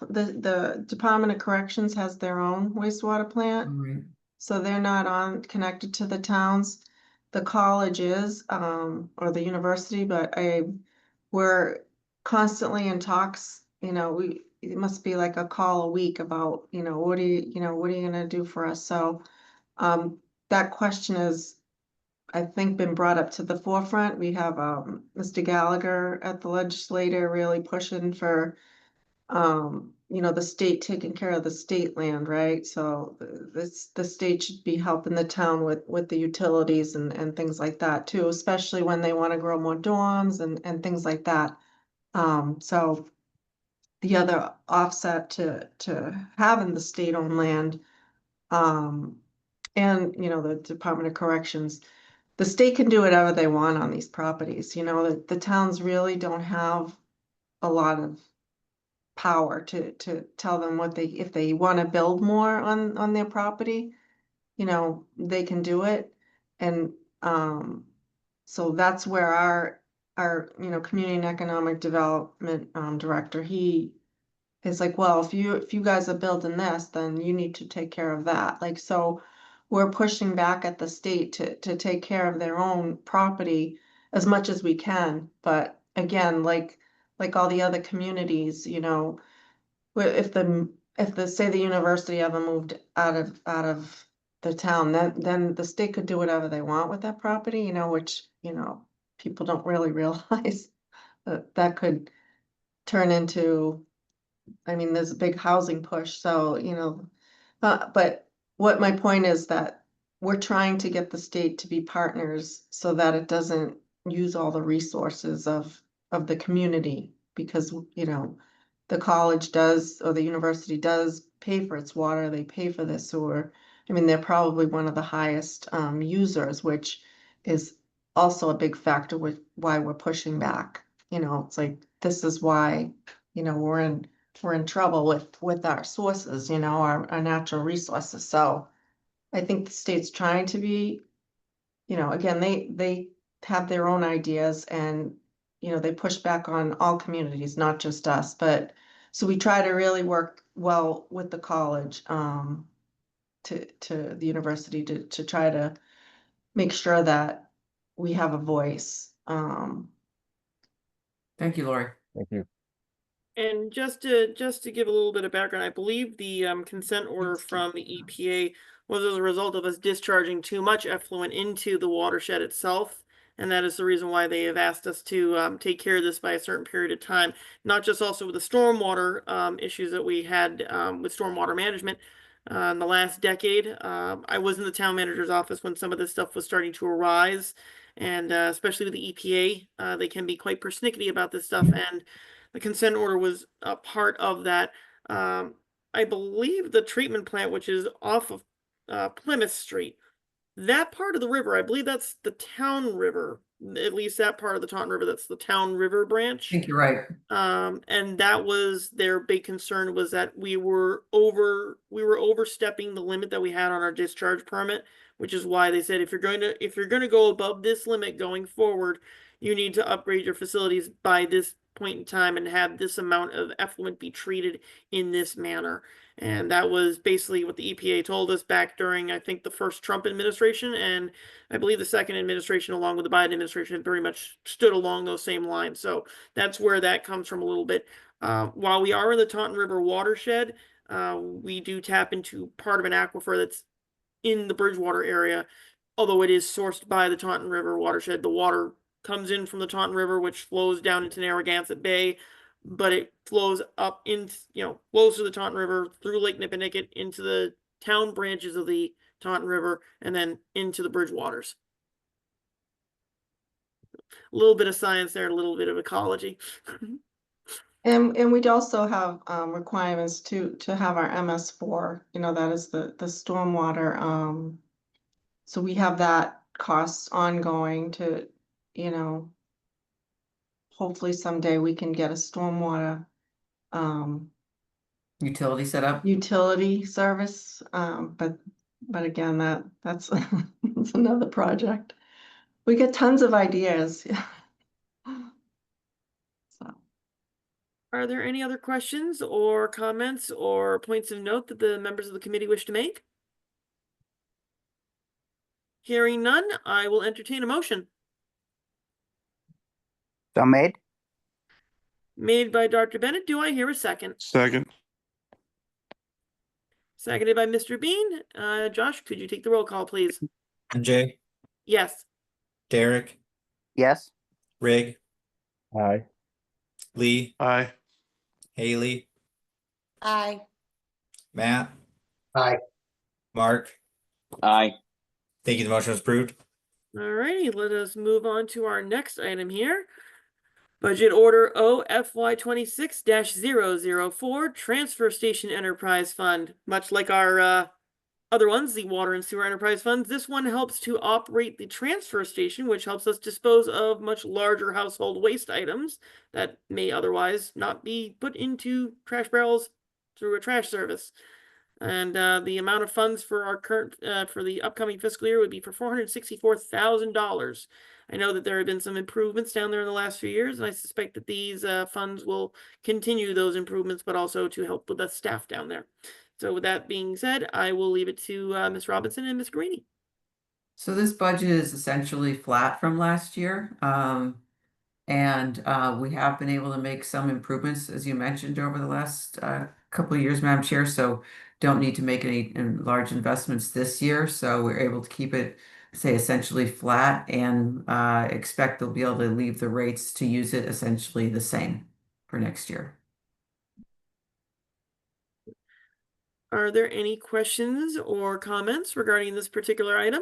the Department of Corrections has their own wastewater plant. Right. So they're not connected to the towns. The college is, or the university, but we're constantly in talks, it must be like a call a week about, what are you gonna do for us? So, that question is, I think, been brought up to the forefront. We have, Mr. Gallagher at the legislature really pushing for, the state taking care of the state land, right? So the state should be helping the town with the utilities and things like that too, especially when they want to grow more dorms and things like that. So the other offset to having the state-owned land, um, and, the Department of Corrections, the state can do whatever they want on these properties, the towns really don't have a lot of power to tell them if they want to build more on their property, they can do it. And so that's where our community and economic development director, he is like, well, if you guys are building this, then you need to take care of that. Like, so we're pushing back at the state to take care of their own property as much as we can. But again, like all the other communities, if say the university ever moved out of the town, then the state could do whatever they want with that property, which, people don't really realize that could turn into, I mean, there's a big housing push, so, but what my point is that we're trying to get the state to be partners so that it doesn't use all the resources of the community, because, the college does, or the university does pay for its water, they pay for the sewer. I mean, they're probably one of the highest users, which is also a big factor with why we're pushing back. It's like, this is why, we're in trouble with our sources, our natural resources. So I think the state's trying to be, again, they have their own ideas, and, they push back on all communities, not just us. But so we try to really work well with the college, to the university to try to make sure that we have a voice. Thank you, Lori. Thank you. And just to give a little bit of background, I believe the consent order from the EPA was as a result of us discharging too much effluent into the watershed itself. And that is the reason why they have asked us to take care of this by a certain period of time. Not just also with the stormwater issues that we had with stormwater management in the last decade. I was in the town manager's office when some of this stuff was starting to arise. And especially with the EPA, they can be quite persnickety about this stuff. And the consent order was a part of that. I believe the treatment plant, which is off of Plymouth Street, that part of the river, I believe that's the town river. At least that part of the Taunton River, that's the town river branch. I think you're right. And that was their big concern, was that we were overstepping the limit that we had on our discharge permit, which is why they said if you're going to go above this limit going forward, you need to upgrade your facilities by this point in time and have this amount of effluent be treated in this manner. And that was basically what the EPA told us back during, I think, the first Trump administration, and I believe the second administration, along with the Biden administration, had very much stood along those same lines. So that's where that comes from a little bit. While we are in the Taunton River watershed, we do tap into part of an aquifer that's in the Bridgewater area, although it is sourced by the Taunton River watershed. The water comes in from the Taunton River, which flows down into Narragansett Bay, but it flows up flows through the Taunton River, through Lake Nipponicket, into the town branches of the Taunton River, and then into the Bridgewaters. A little bit of science there, a little bit of ecology. And we'd also have requirements to have our MS4, that is the stormwater. So we have that costs ongoing to, hopefully someday we can get a stormwater Utility setup. utility service, but again, that's that's another project. We get tons of ideas. So, Are there any other questions or comments or points of note that the members of the committee wish to make? Hearing none, I will entertain a motion. So made. Made by Dr. Bennett. Do I hear a second? Second. Seconded by Mr. Bean. Josh, could you take the roll call, please? MJ, Yes. Derek, Yes. Rig, Aye. Lee, Aye. Haley, Aye. Matt, Aye. Mark. Aye. Thank you. The motion was approved. Alrighty, let us move on to our next item here. Budget Order OFY 26-004 Transfer Station Enterprise Fund. Much like our other ones, the Water and Sewer Enterprise Funds, this one helps to operate the transfer station, which helps us dispose of much larger household waste items that may otherwise not be put into trash barrels through a trash service. And the amount of funds for our current for the upcoming fiscal year would be for $464,000. I know that there have been some improvements down there in the last few years, and I suspect that these funds will continue those improvements, but also to help with the staff down there. So with that being said, I will leave it to Ms. Robinson and Ms. Greeny. So this budget is essentially flat from last year. And we have been able to make some improvements, as you mentioned, over the last couple of years, Madam Chair. So don't need to make any large investments this year. So we're able to keep it, say, essentially flat, and expect they'll be able to leave the rates to use it essentially the same for next year. Are there any questions or comments regarding this particular item?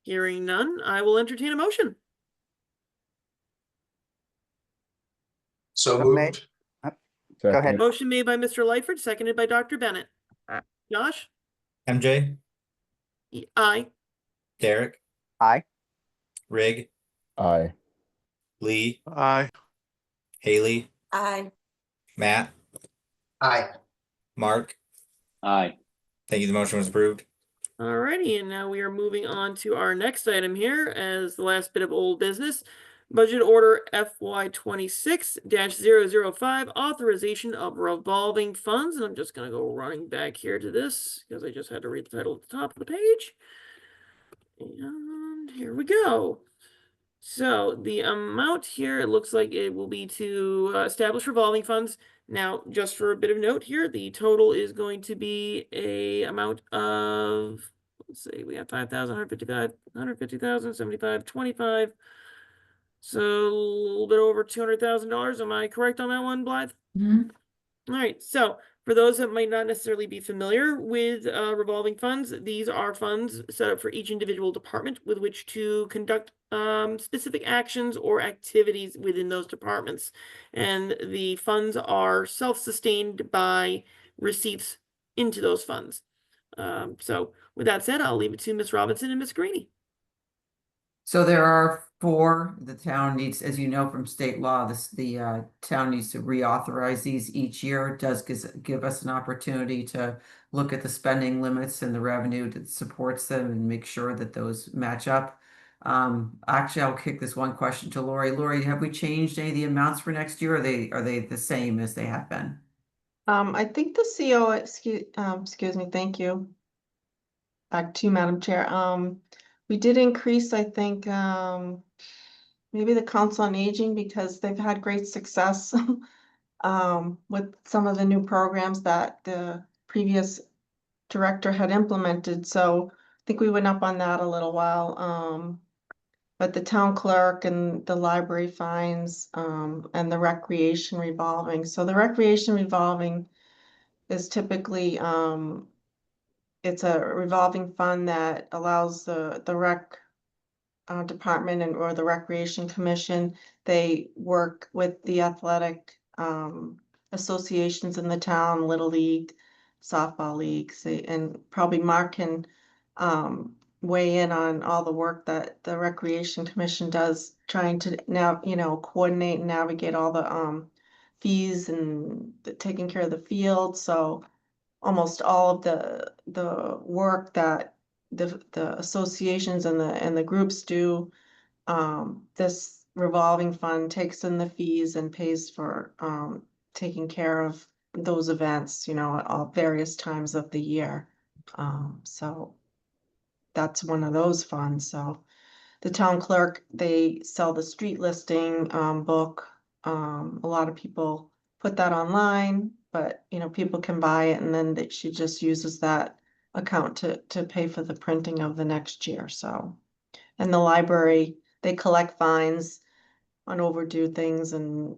Hearing none, I will entertain a motion. So So made. moved. Go ahead. Second. Motion made by Mr. Lightford, seconded by Dr. Bennett. Josh? MJ, Aye. Derek, Aye. Rig, Aye. Lee, Aye. Haley, Aye. Matt, Aye. Mark. Aye. Thank you. The motion was approved. Alrighty, and now we are moving on to our next item here as the last bit of old business. Budget Order FY 26-005 Authorization of Revolving Funds. And I'm just going to go running back here to this because I just had to read the title at the top of the page. And here we go. So the amount here, it looks like it will be to establish revolving funds. Now, just for a bit of note here, the total is going to be a amount of, let's see, we have 5,000, 155, 150,000, 75, 25. So a little bit over $200,000. Am I correct on that one, Blythe? Mhm. All right. So for those that might not necessarily be familiar with revolving funds, these are funds set up for each individual department with which to conduct specific actions or activities within those departments. And the funds are self-sustained by receipts into those funds. So with that said, I'll leave it to Ms. Robinson and Ms. Greeny. So there are four. The town needs, as you know from state law, the town needs to reauthorize these each year. It does give us an opportunity to look at the spending limits and the revenue that supports them and make sure that those match up. Actually, I'll kick this one question to Lori. Lori, have we changed any of the amounts for next year? Or are they the same as they have been? I think the CO, excuse me, thank you. Back to you, Madam Chair. We did increase, I think, maybe the Council on Aging because they've had great success with some of the new programs that the previous director had implemented. So I think we went up on that a little while. But the town clerk and the library fines and the recreation revolving. So the recreation revolving is typically it's a revolving fund that allows the rec department or the recreation commission. They work with the athletic associations in the town, Little League, softball leagues, and probably Mark can weigh in on all the work that the recreation commission does, trying to now coordinate and navigate all fees and taking care of the field, so almost all of the work that the associations and the groups do, this revolving fund takes in the fees and pays for taking care of those events, you know, at all various times of the year. So that's one of those funds. So the town clerk, they sell the street listing book. A lot of people put that online, but you know, people can buy it and then she just uses that account to pay for the printing of the next year. So, and the library, they collect fines on overdue things and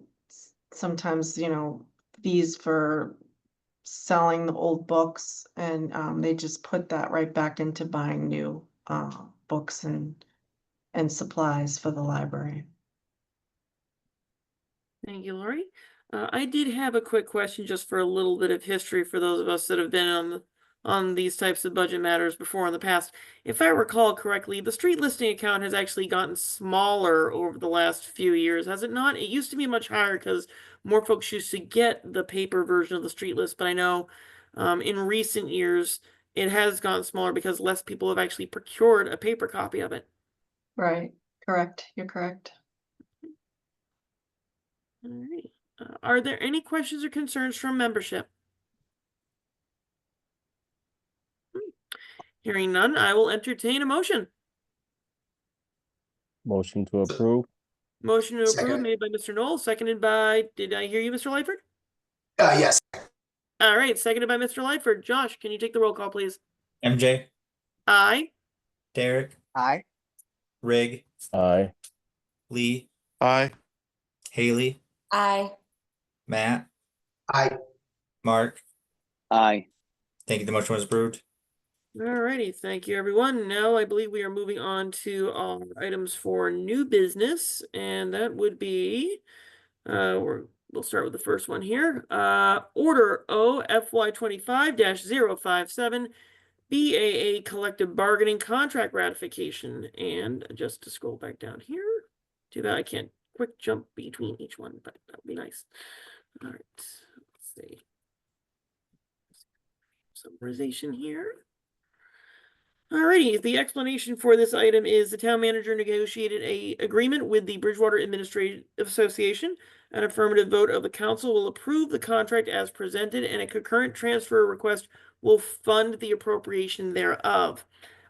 sometimes, you know, fees for selling the old books, and they just put that right back into buying new books and supplies for the library. Thank you, Lori. I did have a quick question just for a little bit of history for those of us that have been on these types of budget matters before in the past. If I recall correctly, the street listing account has actually gotten smaller over the last few years, has it not? It used to be much higher because more folks used to get the paper version of the street list, but I know in recent years it has gotten smaller because less people have actually procured a paper copy of it. Right, correct, you're correct. All right. Are there any questions or concerns from membership? Hearing none, I will entertain a motion. Motion to approve. Motion to approve Second. made by Mr. Knoll, seconded by, did I hear you, Mr. Lightford? Yes. All right, seconded by Mr. Lightford. Josh, can you take the roll call, please? MJ, Aye. Derek, Aye. Rig, Aye. Lee, Aye. Haley, Aye. Matt, Aye. Mark. Aye. Thank you. The motion was approved. Alrighty, thank you, everyone. Now I believe we are moving on to our items for new business, and that would be, we'll start with the first one here. Order O FY 25-057 BAA collective bargaining contract ratification. And just to scroll back down here, too bad I can't quick jump between each one, but that would be nice. All right, let's see. Summarization here. Alrighty, the explanation for this item is the town manager negotiated a agreement with the Bridgewater Administrative Association. An affirmative vote of the council will approve the contract as presented, and a concurrent transfer request will fund the appropriation thereof.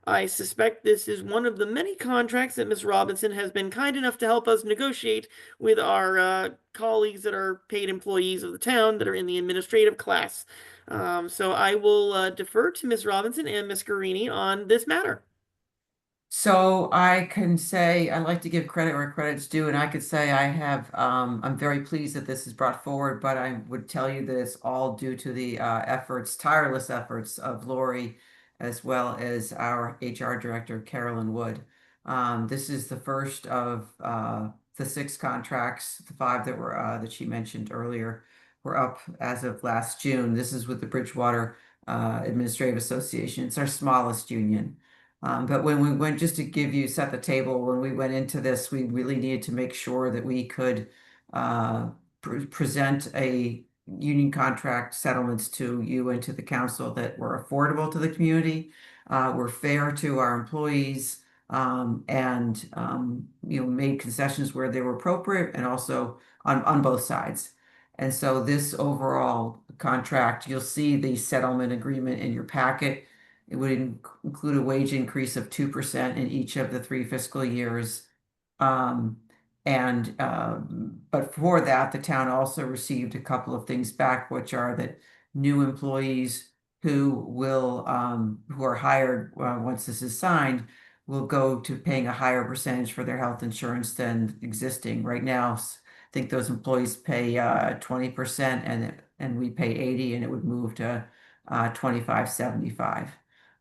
I suspect this is one of the many contracts that Ms. Robinson has been kind enough to help us negotiate with our colleagues that are paid employees of the town that are in the administrative class. So I will defer to Ms. Robinson and Ms. Guarini on this matter. So I can say, I like to give credit where credit's due, and I could say I have, I'm very pleased that this is brought forward, but I would tell you that it's all due to the tireless efforts of Lori, as well as our HR director, Carolyn Wood. This is the first of the 6 contracts, the 5 that were that she mentioned earlier, were up as of last June. This is with the Bridgewater Administrative Association. It's our smallest union. But when we went, just to give you, set the table, when we went into this, we really needed to make sure that we could present a union contract settlements to you and to the council that were affordable to the community, were fair to our employees, and you know, made concessions where they were appropriate, and also on both sides. And so this overall contract, you'll see the settlement agreement in your packet. It would include a wage increase of 2% in each of the 3 fiscal years. But for that, the town also received a couple of things back, which are that new employees who will who are hired once this is signed will go to paying a higher percentage for their health insurance than existing. Right now, I think those employees pay 20% and we pay 80%, and it would move to 25/75.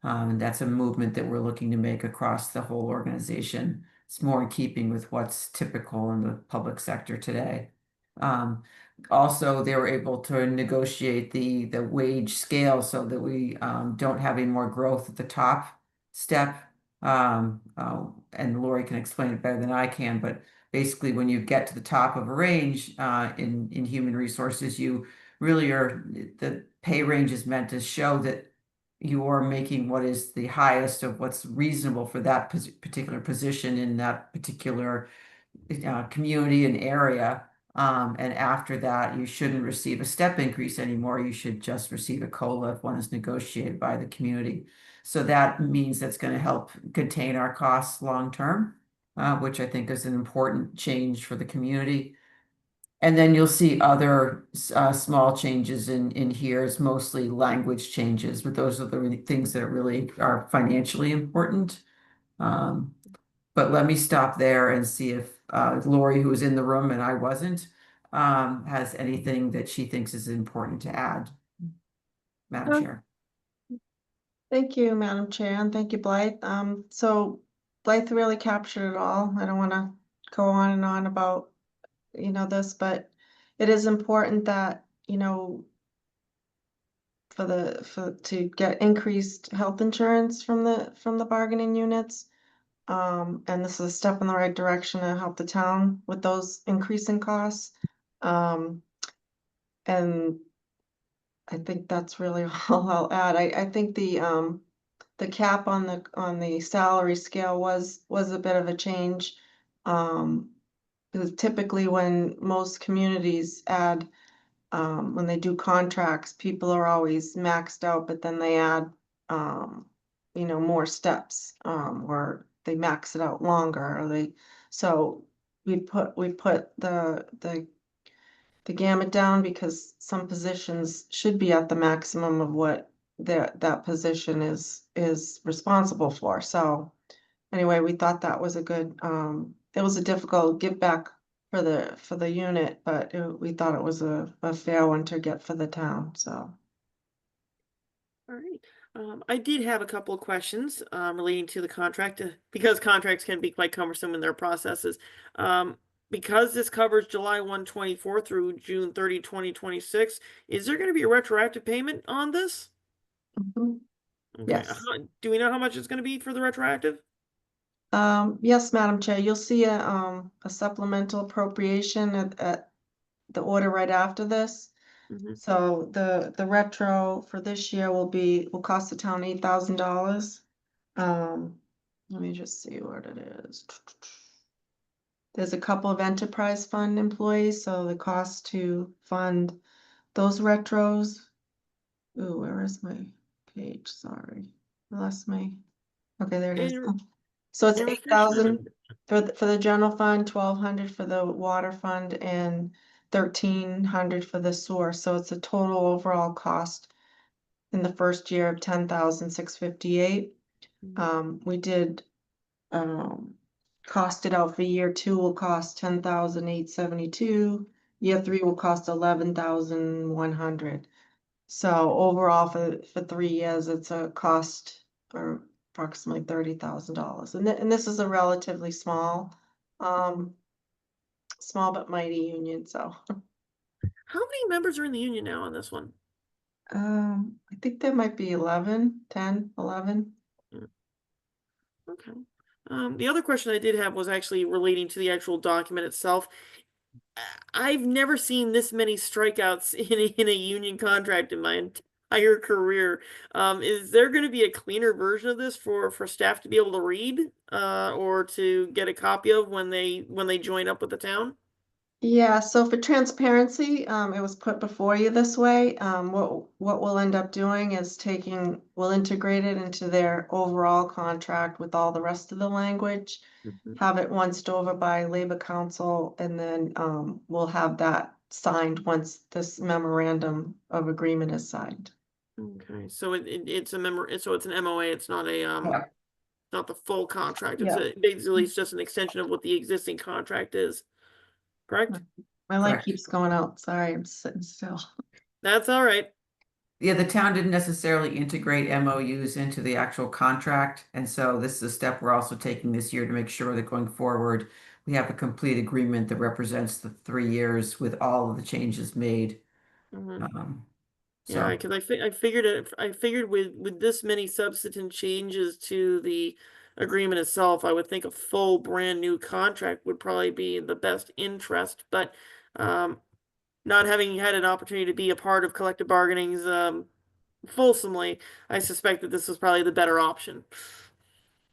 And that's a movement that we're looking to make across the whole organization. It's more in keeping with what's typical in the public sector today. Also, they were able to negotiate the wage scale so that we don't have any more growth at the top step. And Lori can explain it better than I can, but basically when you get to the top of a range in human resources, you really are, the pay range is meant to show that you are making what is the highest of what's reasonable for that particular position in that particular community and area. And after that, you shouldn't receive a step increase anymore. You should just receive a COLA if one is negotiated by the community. So that means that's going to help contain our costs long term, which I think is an important change for the community. And then you'll see other small changes in here. It's mostly language changes, but those are the things that really are financially important. But let me stop there and see if Lori, who was in the room and I wasn't, has anything that she thinks is important to add. Madam No. Chair. Thank you, Madam Chair, and thank you, Blythe. So Blythe really captured it all. I don't want to go on and on about, this, but it is important that, to get increased health insurance from the bargaining units. And this is a step in the right direction to help the town with those increasing costs. And I think that's really all I'll add. I think the cap on the salary scale was a bit of a change. Because typically when most communities add, when they do contracts, people are always maxed out, but then they add, more steps, or they max it out longer, or so we put the gamut down because some positions should be at the maximum of what that position is responsible for. So anyway, we thought that was a good, it was a difficult give back for the unit, but we thought it was a fair one to get for the town, so. All right. I did have a couple of questions relating to the contract because contracts can be quite cumbersome in their processes. Because this covers July 1, 2024 through June 30, 2026, is there going to be a retroactive payment on this? Mhm. Okay. Yes. Do we know how much it's going to be for the retroactive? Yes, Madam Chair, you'll see a supplemental appropriation at the order right after this. Mhm. So the retro for this year will cost the town $8,000. Let me just see what it is. There's a couple of enterprise fund employees, so the cost to fund those retros. Ooh, where is my page? Sorry, I lost my. Okay, there it is. And- So it's and 8,000 for the general fund, 1,200 for the water fund, and 1,300 for the sewer. So it's a total overall cost in the first year of 10,658. We did cost it out for year 2 will cost 10,872. Year 3 will cost 11,100. So overall for 3 years, it's a cost for approximately $30,000. And this is a relatively small but mighty union, so. How many members are in the union now on this one? I think there might be 10, 11. Okay. The other question I did have was actually relating to the actual document itself. I've never seen this many strikeouts in a union contract in my entire career. Is there going to be a cleaner version of this for staff to be able to read, or to get a copy of when they join up with the town? Yeah, so for transparency, it was put before you this way. What we'll end up doing is we'll integrate it into their overall contract with all the rest of the language, have it once over by Labor Council, and then we'll have that signed once this memorandum of agreement is signed. Okay, so it's it's an MOA. It's not a Yeah. not the full contract. It's Yeah. basically it's just an extension of what the existing contract is. Correct? My light Correct. keeps going out. Sorry, I'm sitting still. That's all right. Yeah, the town didn't necessarily integrate MOUs into the actual contract. And so this is a step we're also taking this year to make sure that going forward, we have a complete agreement that represents the 3 years with all of the changes made. Yeah, So, because I figured with this many substantive changes to the agreement itself, I would think a full brand new contract would probably be in the best interest, but not having had an opportunity to be a part of collective bargainings fulsomely, I suspect that this was probably the better option.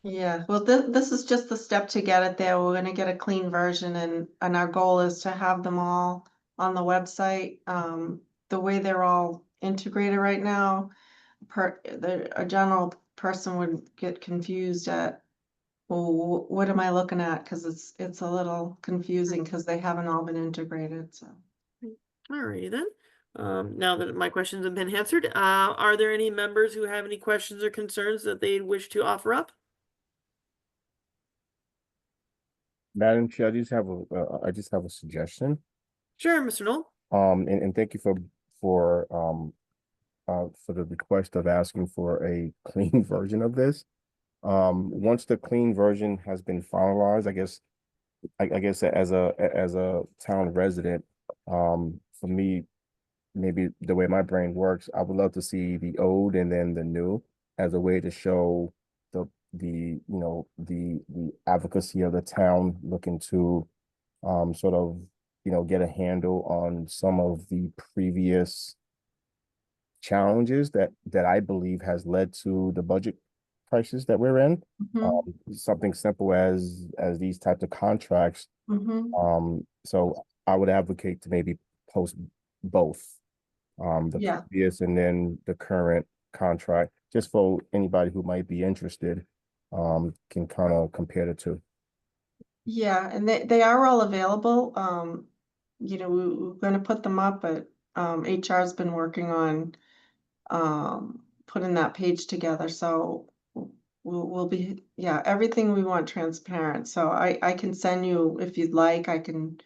Yeah, well, this is just the step to get it there. We're gonna get a clean version and our goal is to have them all on the website. The way they're all integrated right now, a general person would get confused at, well, what am I looking at? Cause it's a little confusing because they haven't all been integrated, so. Alrighty then. Now that my questions have been answered, are there any members who have any questions or concerns that they wish to offer up? Madam Chair, I just have a suggestion. Sure, Mr. Knoll. And thank you for the request of asking for a clean version of this. Once the clean version has been finalized, I guess as a town resident, for me, maybe the way my brain works, I would love to see the old and then the new as a way to show the advocacy of the town looking to sort of get a handle on some of the previous challenges that I believe has led to the budget crisis that we're in. Mhm, Something simple as these types of contracts. mhm. So I would advocate to maybe post both, the Yeah. previous and then the current contract, just for anybody who might be interested, can kind of compare the two. Yeah, and they are all available. We're gonna put them up, but HR's been working on putting that page together, so we'll be, yeah, everything we want transparent. So I can send you, if you'd like, I can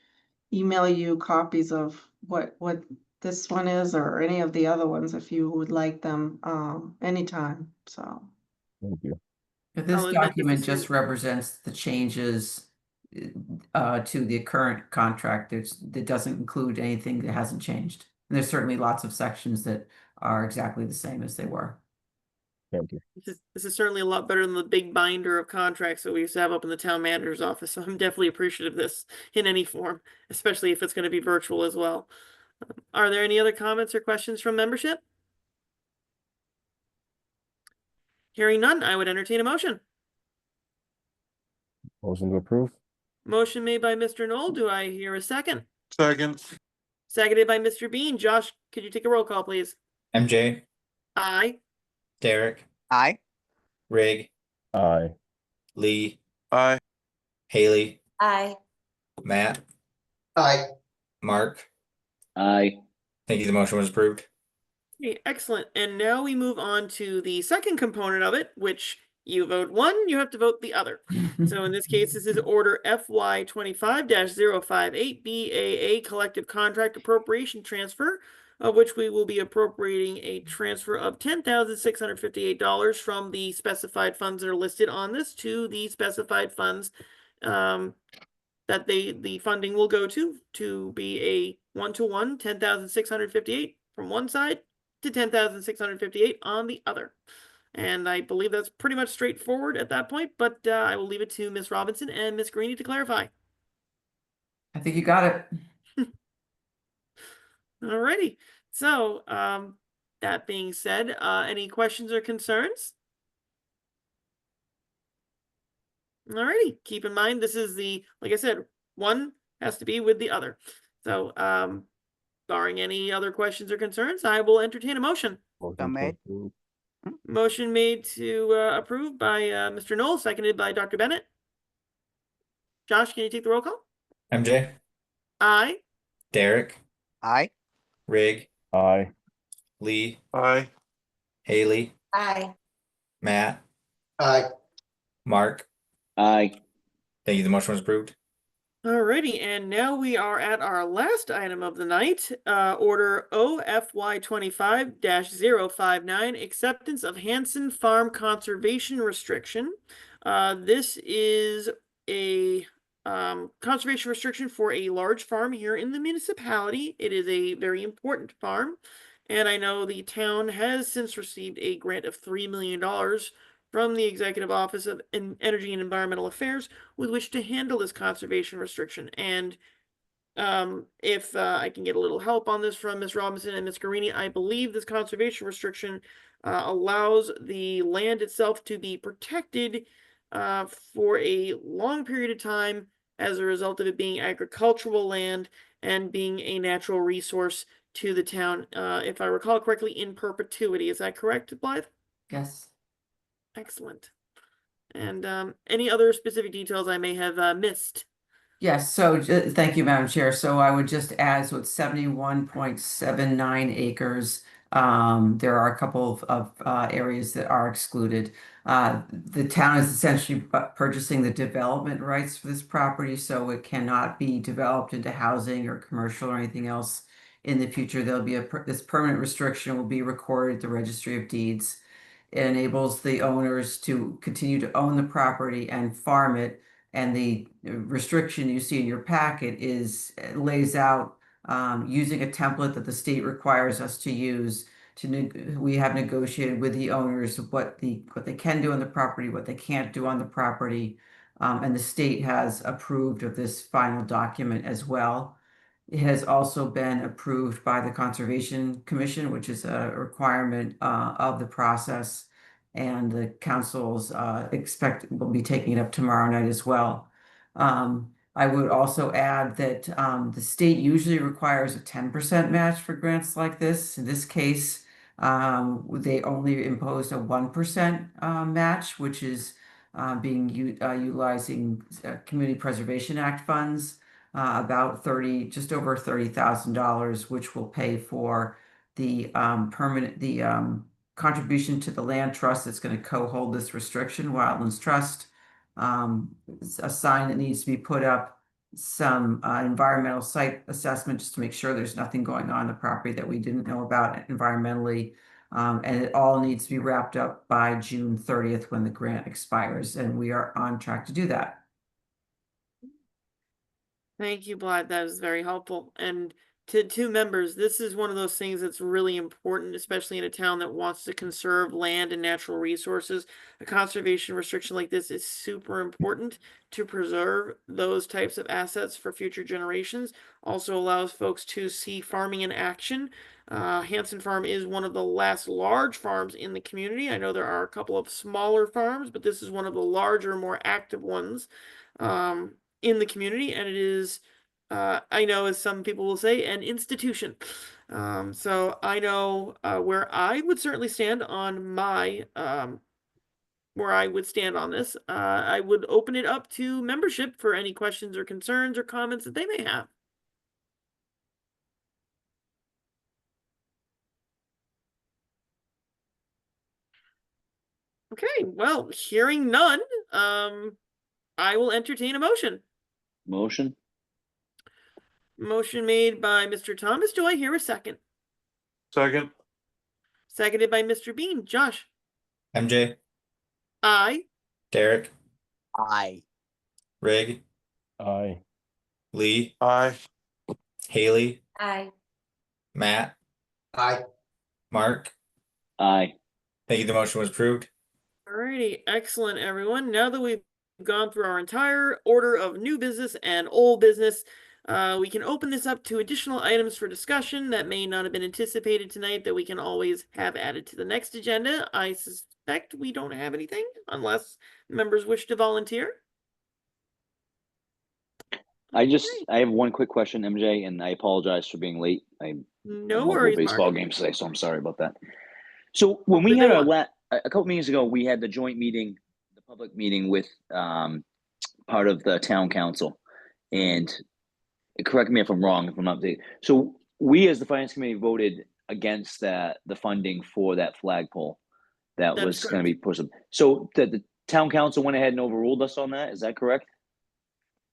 email you copies of what this one is or any of the other ones if you would like them anytime. So Thank you. But this I'll admit that document this just is- represents the changes to the current contract. That doesn't include anything that hasn't changed. And there's certainly lots of sections that are exactly the same as they were. Thank you. This is certainly a lot better than the big binder of contracts that we used to have up in the town manager's office. So I'm definitely appreciative of this in any form, especially if it's going to be virtual as well. Are there any other comments or questions from membership? Hearing none, I would entertain a motion. Motion to approve? Motion made by Mr. Knoll. Do I hear a second? Second. Seconded by Mr. Bean. Josh, could you take a roll call, please? MJ, Aye. Derek, Aye. Rig, Aye. Lee, Aye. Haley, Aye. Matt, Aye. Mark. Aye. Thank you. The motion was approved. Okay, excellent. And now we move on to the second component of it, which you vote one, you have to vote the other. So in this case, this is order FY 25-058 BAA collective contract appropriation transfer, of which we will be appropriating a transfer of $10,658 from the specified funds that are listed on this to the specified funds that the funding will go to be a 1-to-1 $10,658 from one side to $10,658 on the other. And I believe that's pretty much straightforward at that point, but I will leave it to Ms. Robinson and Ms. Greeny to clarify. I think you got it. Alrighty. So, that being said, any questions or concerns? Alrighty. Keep in mind, this is like I said, one has to be with the other. So, barring any other questions or concerns, I will entertain a motion. Motion So to made. approve. Motion made to approve by Mr. Knoll, seconded by Dr. Bennett. Josh, can you take the roll call? MJ, Aye. Derek, Aye. Rig, Aye. Lee, Aye. Haley, Aye. Matt, Aye. Mark. Aye. Thank you. The motion was approved. Alrighty, and now we are at our last item of the night, order OFY 25-059, acceptance of Hanson Farm Conservation Restriction. This is a conservation restriction for a large farm here in the municipality. It is a very important farm, and I know the town has since received a grant of $3 million from the Executive Office of Energy and Environmental Affairs with which to handle this conservation restriction. And if I can get a little help on this from Ms. Robinson and Ms. Garini, I believe this conservation restriction allows the land itself to be protected for a long period of time as a result of it being agricultural land and being a natural resource to the town, if I recall correctly, in perpetuity. Is that correct, Blythe? Yes. Excellent. And any other specific details I may have missed? Yes, so thank you, Madam Chair. So I would just add, so it's 71.79 acres. There are a couple of areas that are excluded. The town is essentially purchasing the development rights for this property, so it cannot be developed into housing or commercial or anything else in the future. There'll be this permanent restriction will be recorded at the Registry of Deeds. It enables the owners to continue to own the property and farm it. And the restriction you see in your packet lays out using a template that the state requires us to use. We have negotiated with the owners what they can do on the property, what they can't do on the property, and the state has approved of this final document as well. It has also been approved by the Conservation Commission, which is a requirement of the process. And the councils will be taking it up tomorrow night as well. I would also add that the state usually requires a 10% match for grants like this. In this case, they only imposed a 1% match, which is utilizing Community Preservation Act funds, about just over $30,000, which will pay for the contribution to the land trust that's going to co-hold this restriction, Wildlands Trust. A sign that needs to be put up, some environmental site assessment just to make sure there's nothing going on the property that we didn't know about environmentally. And it all needs to be wrapped up by June 30th when the grant expires, and we are on track to do that. Thank you, Blythe. That is very helpful. And to two members, this is one of those things that's really important, especially in a town that wants to conserve land and natural resources. A conservation restriction like this is super important to preserve those types of assets for future generations. Also allows folks to see farming in action. Hanson Farm is one of the last large farms in the community. I know there are a couple of smaller farms, but this is one of the larger, more active ones in the community, and it is I know, as some people will say, an institution. So I know where I would certainly stand on my where I would stand on this. I would open it up to membership for any questions or concerns or comments that they may have. Okay, well, hearing none, I will entertain a motion. Motion. Motion made by Mr. Thomas. Do I hear a second? Second. Seconded by Mr. Bean. Josh. MJ, Aye. Derek, Aye. Rig, Aye. Lee, Aye. Haley, Aye. Matt, Aye. Mark. Aye. Thank you. The motion was approved. Alrighty, excellent, everyone. Now that we've gone through our entire order of new business and old business, we can open this up to additional items for discussion that may not have been anticipated tonight that we can always have added to the next agenda. I suspect we don't have anything unless members wish to volunteer. I Okay. have one quick question, MJ, and I apologize for being late. I No multiple worries, baseball Mark. games today, so I'm sorry about that. So when we did had they our want? a couple meetings ago, we had the joint meeting, the public meeting with part of the town council, and correct me if I'm wrong, if I'm not updated. So we, as the finance committee, voted against the funding for that flagpole that That is was going to correct. be pushed. So the town council went ahead and overruled us on that. Is that correct?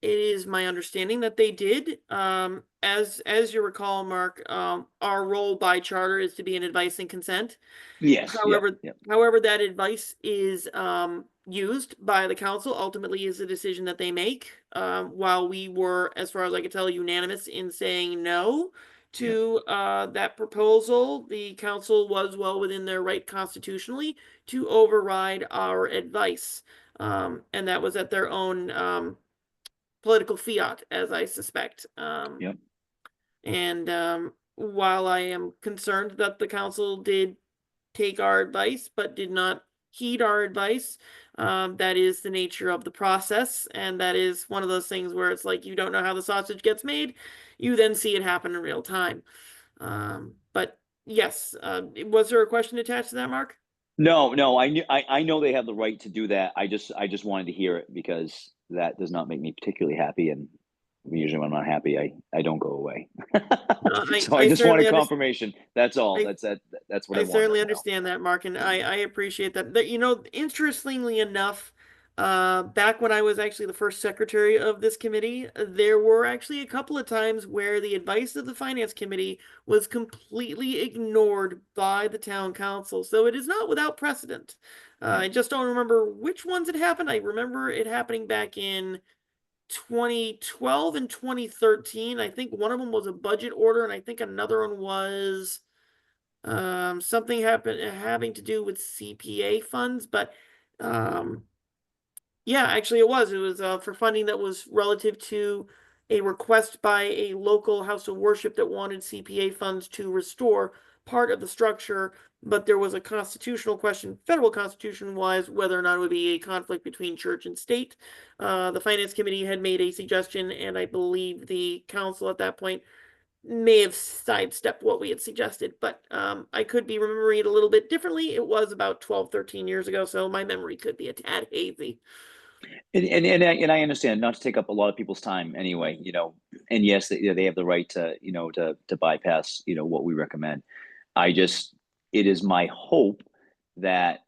It is my understanding that they did. As you recall, Mark, our role by charter is to be an advice and consent. Yes. However, Yep. however, that advice is used by the council ultimately is a decision that they make. While we were, as far as I could tell, unanimous in saying no to that proposal, the council was well within their right constitutionally to override our advice. And that was at their own political fiat, as I suspect. Yep. And while I am concerned that the council did take our advice but did not heed our advice, that is the nature of the process, and that is one of those things where it's like you don't know how the sausage gets made, you then see it happen in real time. But yes, was there a question attached to that, Mark? No, I know they have the right to do that. I just wanted to hear it because that does not make me particularly happy, and usually when I'm not happy, I don't go away. So I just wanted confirmation. That's all. That's what I I wanted certainly to know. understand that, Mark, and I appreciate that. That, you know, interestingly enough, back when I was actually the first secretary of this committee, there were actually a couple of times where the advice of the finance committee was completely ignored by the town council. So it is not without precedent. I just don't remember which ones it happened. I remember it happening back in 2012 and 2013. I think one of them was a budget order, and I think another one was something having to do with CPA funds, but yeah, actually it was for funding that was relative to a request by a local house of worship that wanted CPA funds to restore part of the structure, but there was a constitutional question, federal constitution wise, whether or not it would be a conflict between church and state. The finance committee had made a suggestion, and I believe the council at that point may have sidestepped what we had suggested, but I could be remembering it a little bit differently. It was about 12, 13 years ago, so my memory could be a tad hazy. And I understand, not to take up a lot of people's time anyway, you know, and yes, they have the right to, you know, to bypass, you know, what we recommend. It is my hope that,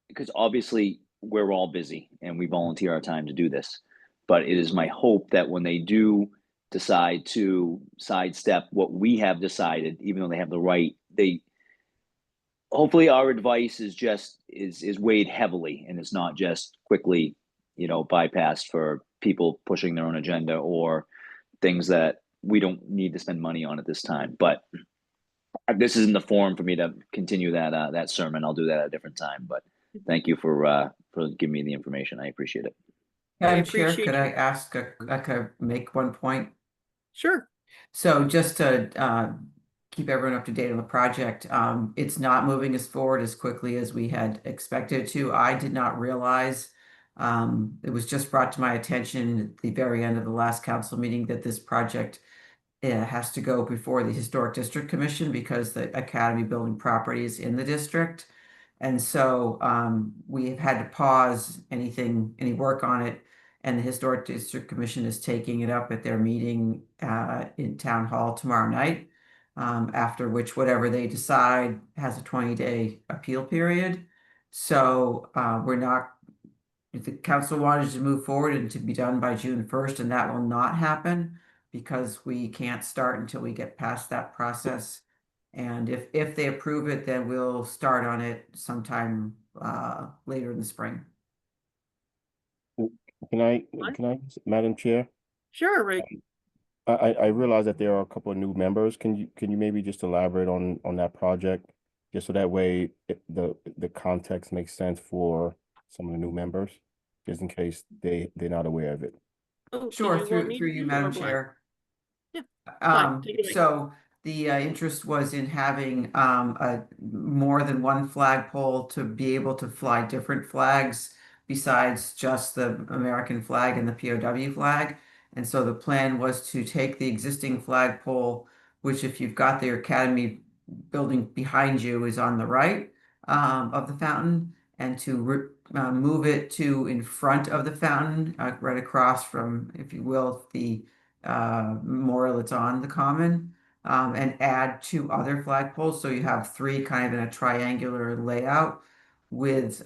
because obviously we're all busy and we volunteer our time to do this, but it is my hope that when they do decide to sidestep what we have decided, even though they have the right, hopefully our advice is weighed heavily and it's not just quickly, you know, bypassed for people pushing their own agenda or things that we don't need to spend money on at this time. But this isn't the forum for me to continue that sermon. I'll do that at a different time. But thank you for giving me the information. I appreciate it. Madam Chair, could I make one point? Sure. So just to keep everyone up to date on the project, it's not moving us forward as quickly as we had expected to. I did not realize, it was just brought to my attention at the very end of the last council meeting that this project has to go before the Historic District Commission because the Academy building property is in the district. And so we have had to pause any work on it. And the Historic District Commission is taking it up at their meeting in Town Hall tomorrow night, after which whatever they decide has a 20-day appeal period. So if the council wanted to move forward and to be done by June 1st, and that will not happen because we can't start until we get past that process. And if they approve it, then we'll start on it sometime later in the spring. Can I, Madam Chair? Sure, Rick. I realize that there are a couple of new members. Can you maybe just elaborate on that project? Just so that way the context makes sense for some of the new members, just in case they're not aware of it. Oh, Sure, through you, Madam Chair. Yeah. Fine, take it away. So the interest was in having more than one flagpole to be able to fly different flags besides just the American flag and the POW flag. And so the plan was to take the existing flagpole, which if you've got the Academy building behind you is on the right of the fountain, and to move it to in front of the fountain, right across from, if you will, the memorial that's on the common, and add 2 other flagpoles. So you have 3 kind of in a triangular layout with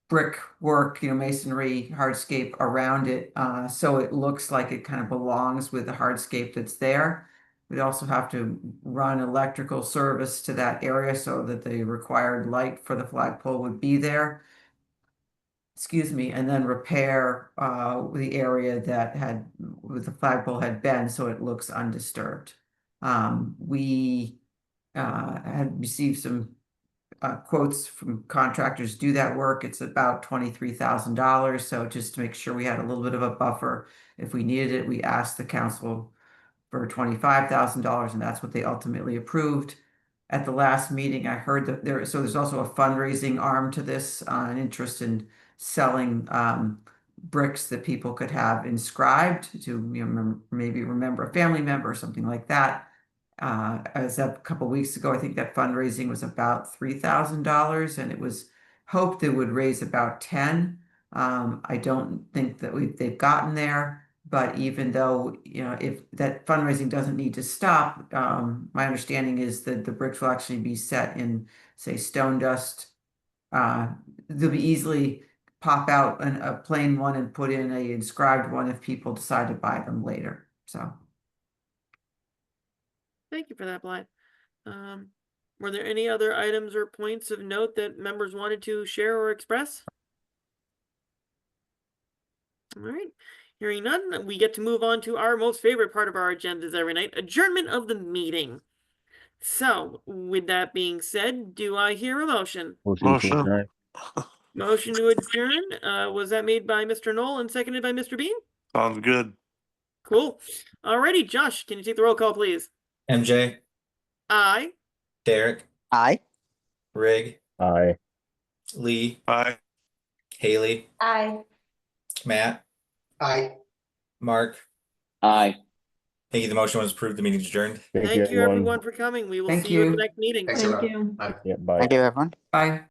brickwork, masonry, hardscape around it. So it looks like it kind of belongs with the hardscape that's there. We'd also have to run electrical service to that area so that the required light for the flagpole would be there. excuse me, and then repair the area that had, with the flagpole had been, so it looks undisturbed. We had received some quotes from contractors to do that work. It's about $23,000. So just to make sure we had a little bit of a buffer if we needed it, we asked the council for $25,000, and that's what they ultimately approved. At the last meeting, I heard that there's also a fundraising arm to this, an interest in selling bricks that people could have inscribed to, maybe remember a family member or something like that. As a couple weeks ago, I think that fundraising was about $3,000, and it was hoped it would raise about 10. I don't think that they've gotten there, but even though, if that fundraising doesn't need to stop, my understanding is that the bricks will actually be set in, say, stone dust. They'll be easily pop out a plain one and put in a inscribed one if people decide to buy them later. So. Thank you for that, Blythe. Were there any other items or points of note that members wanted to share or express? All right. Hearing none, we get to move on to our most favorite part of our agendas every night, adjournment of the meeting. So, with that being said, do I hear a motion? Motion. Motion to adjourn. Was that made by Mr. Knoll and seconded by Mr. Bean? Sounds good. Cool. Alrighty, Josh, can you take the roll call, please? MJ, Aye. Derek, Aye. Rig, Aye. Lee, Aye. Haley, Aye. Matt, Aye. Mark. Aye. Thank you. The motion was approved. The meeting's adjourned. Thank you, everyone, for coming. We will Thank see you at you. the next meeting. Thanks, Thank everyone. you. Bye. Yeah, bye. Thank you, everyone. Bye.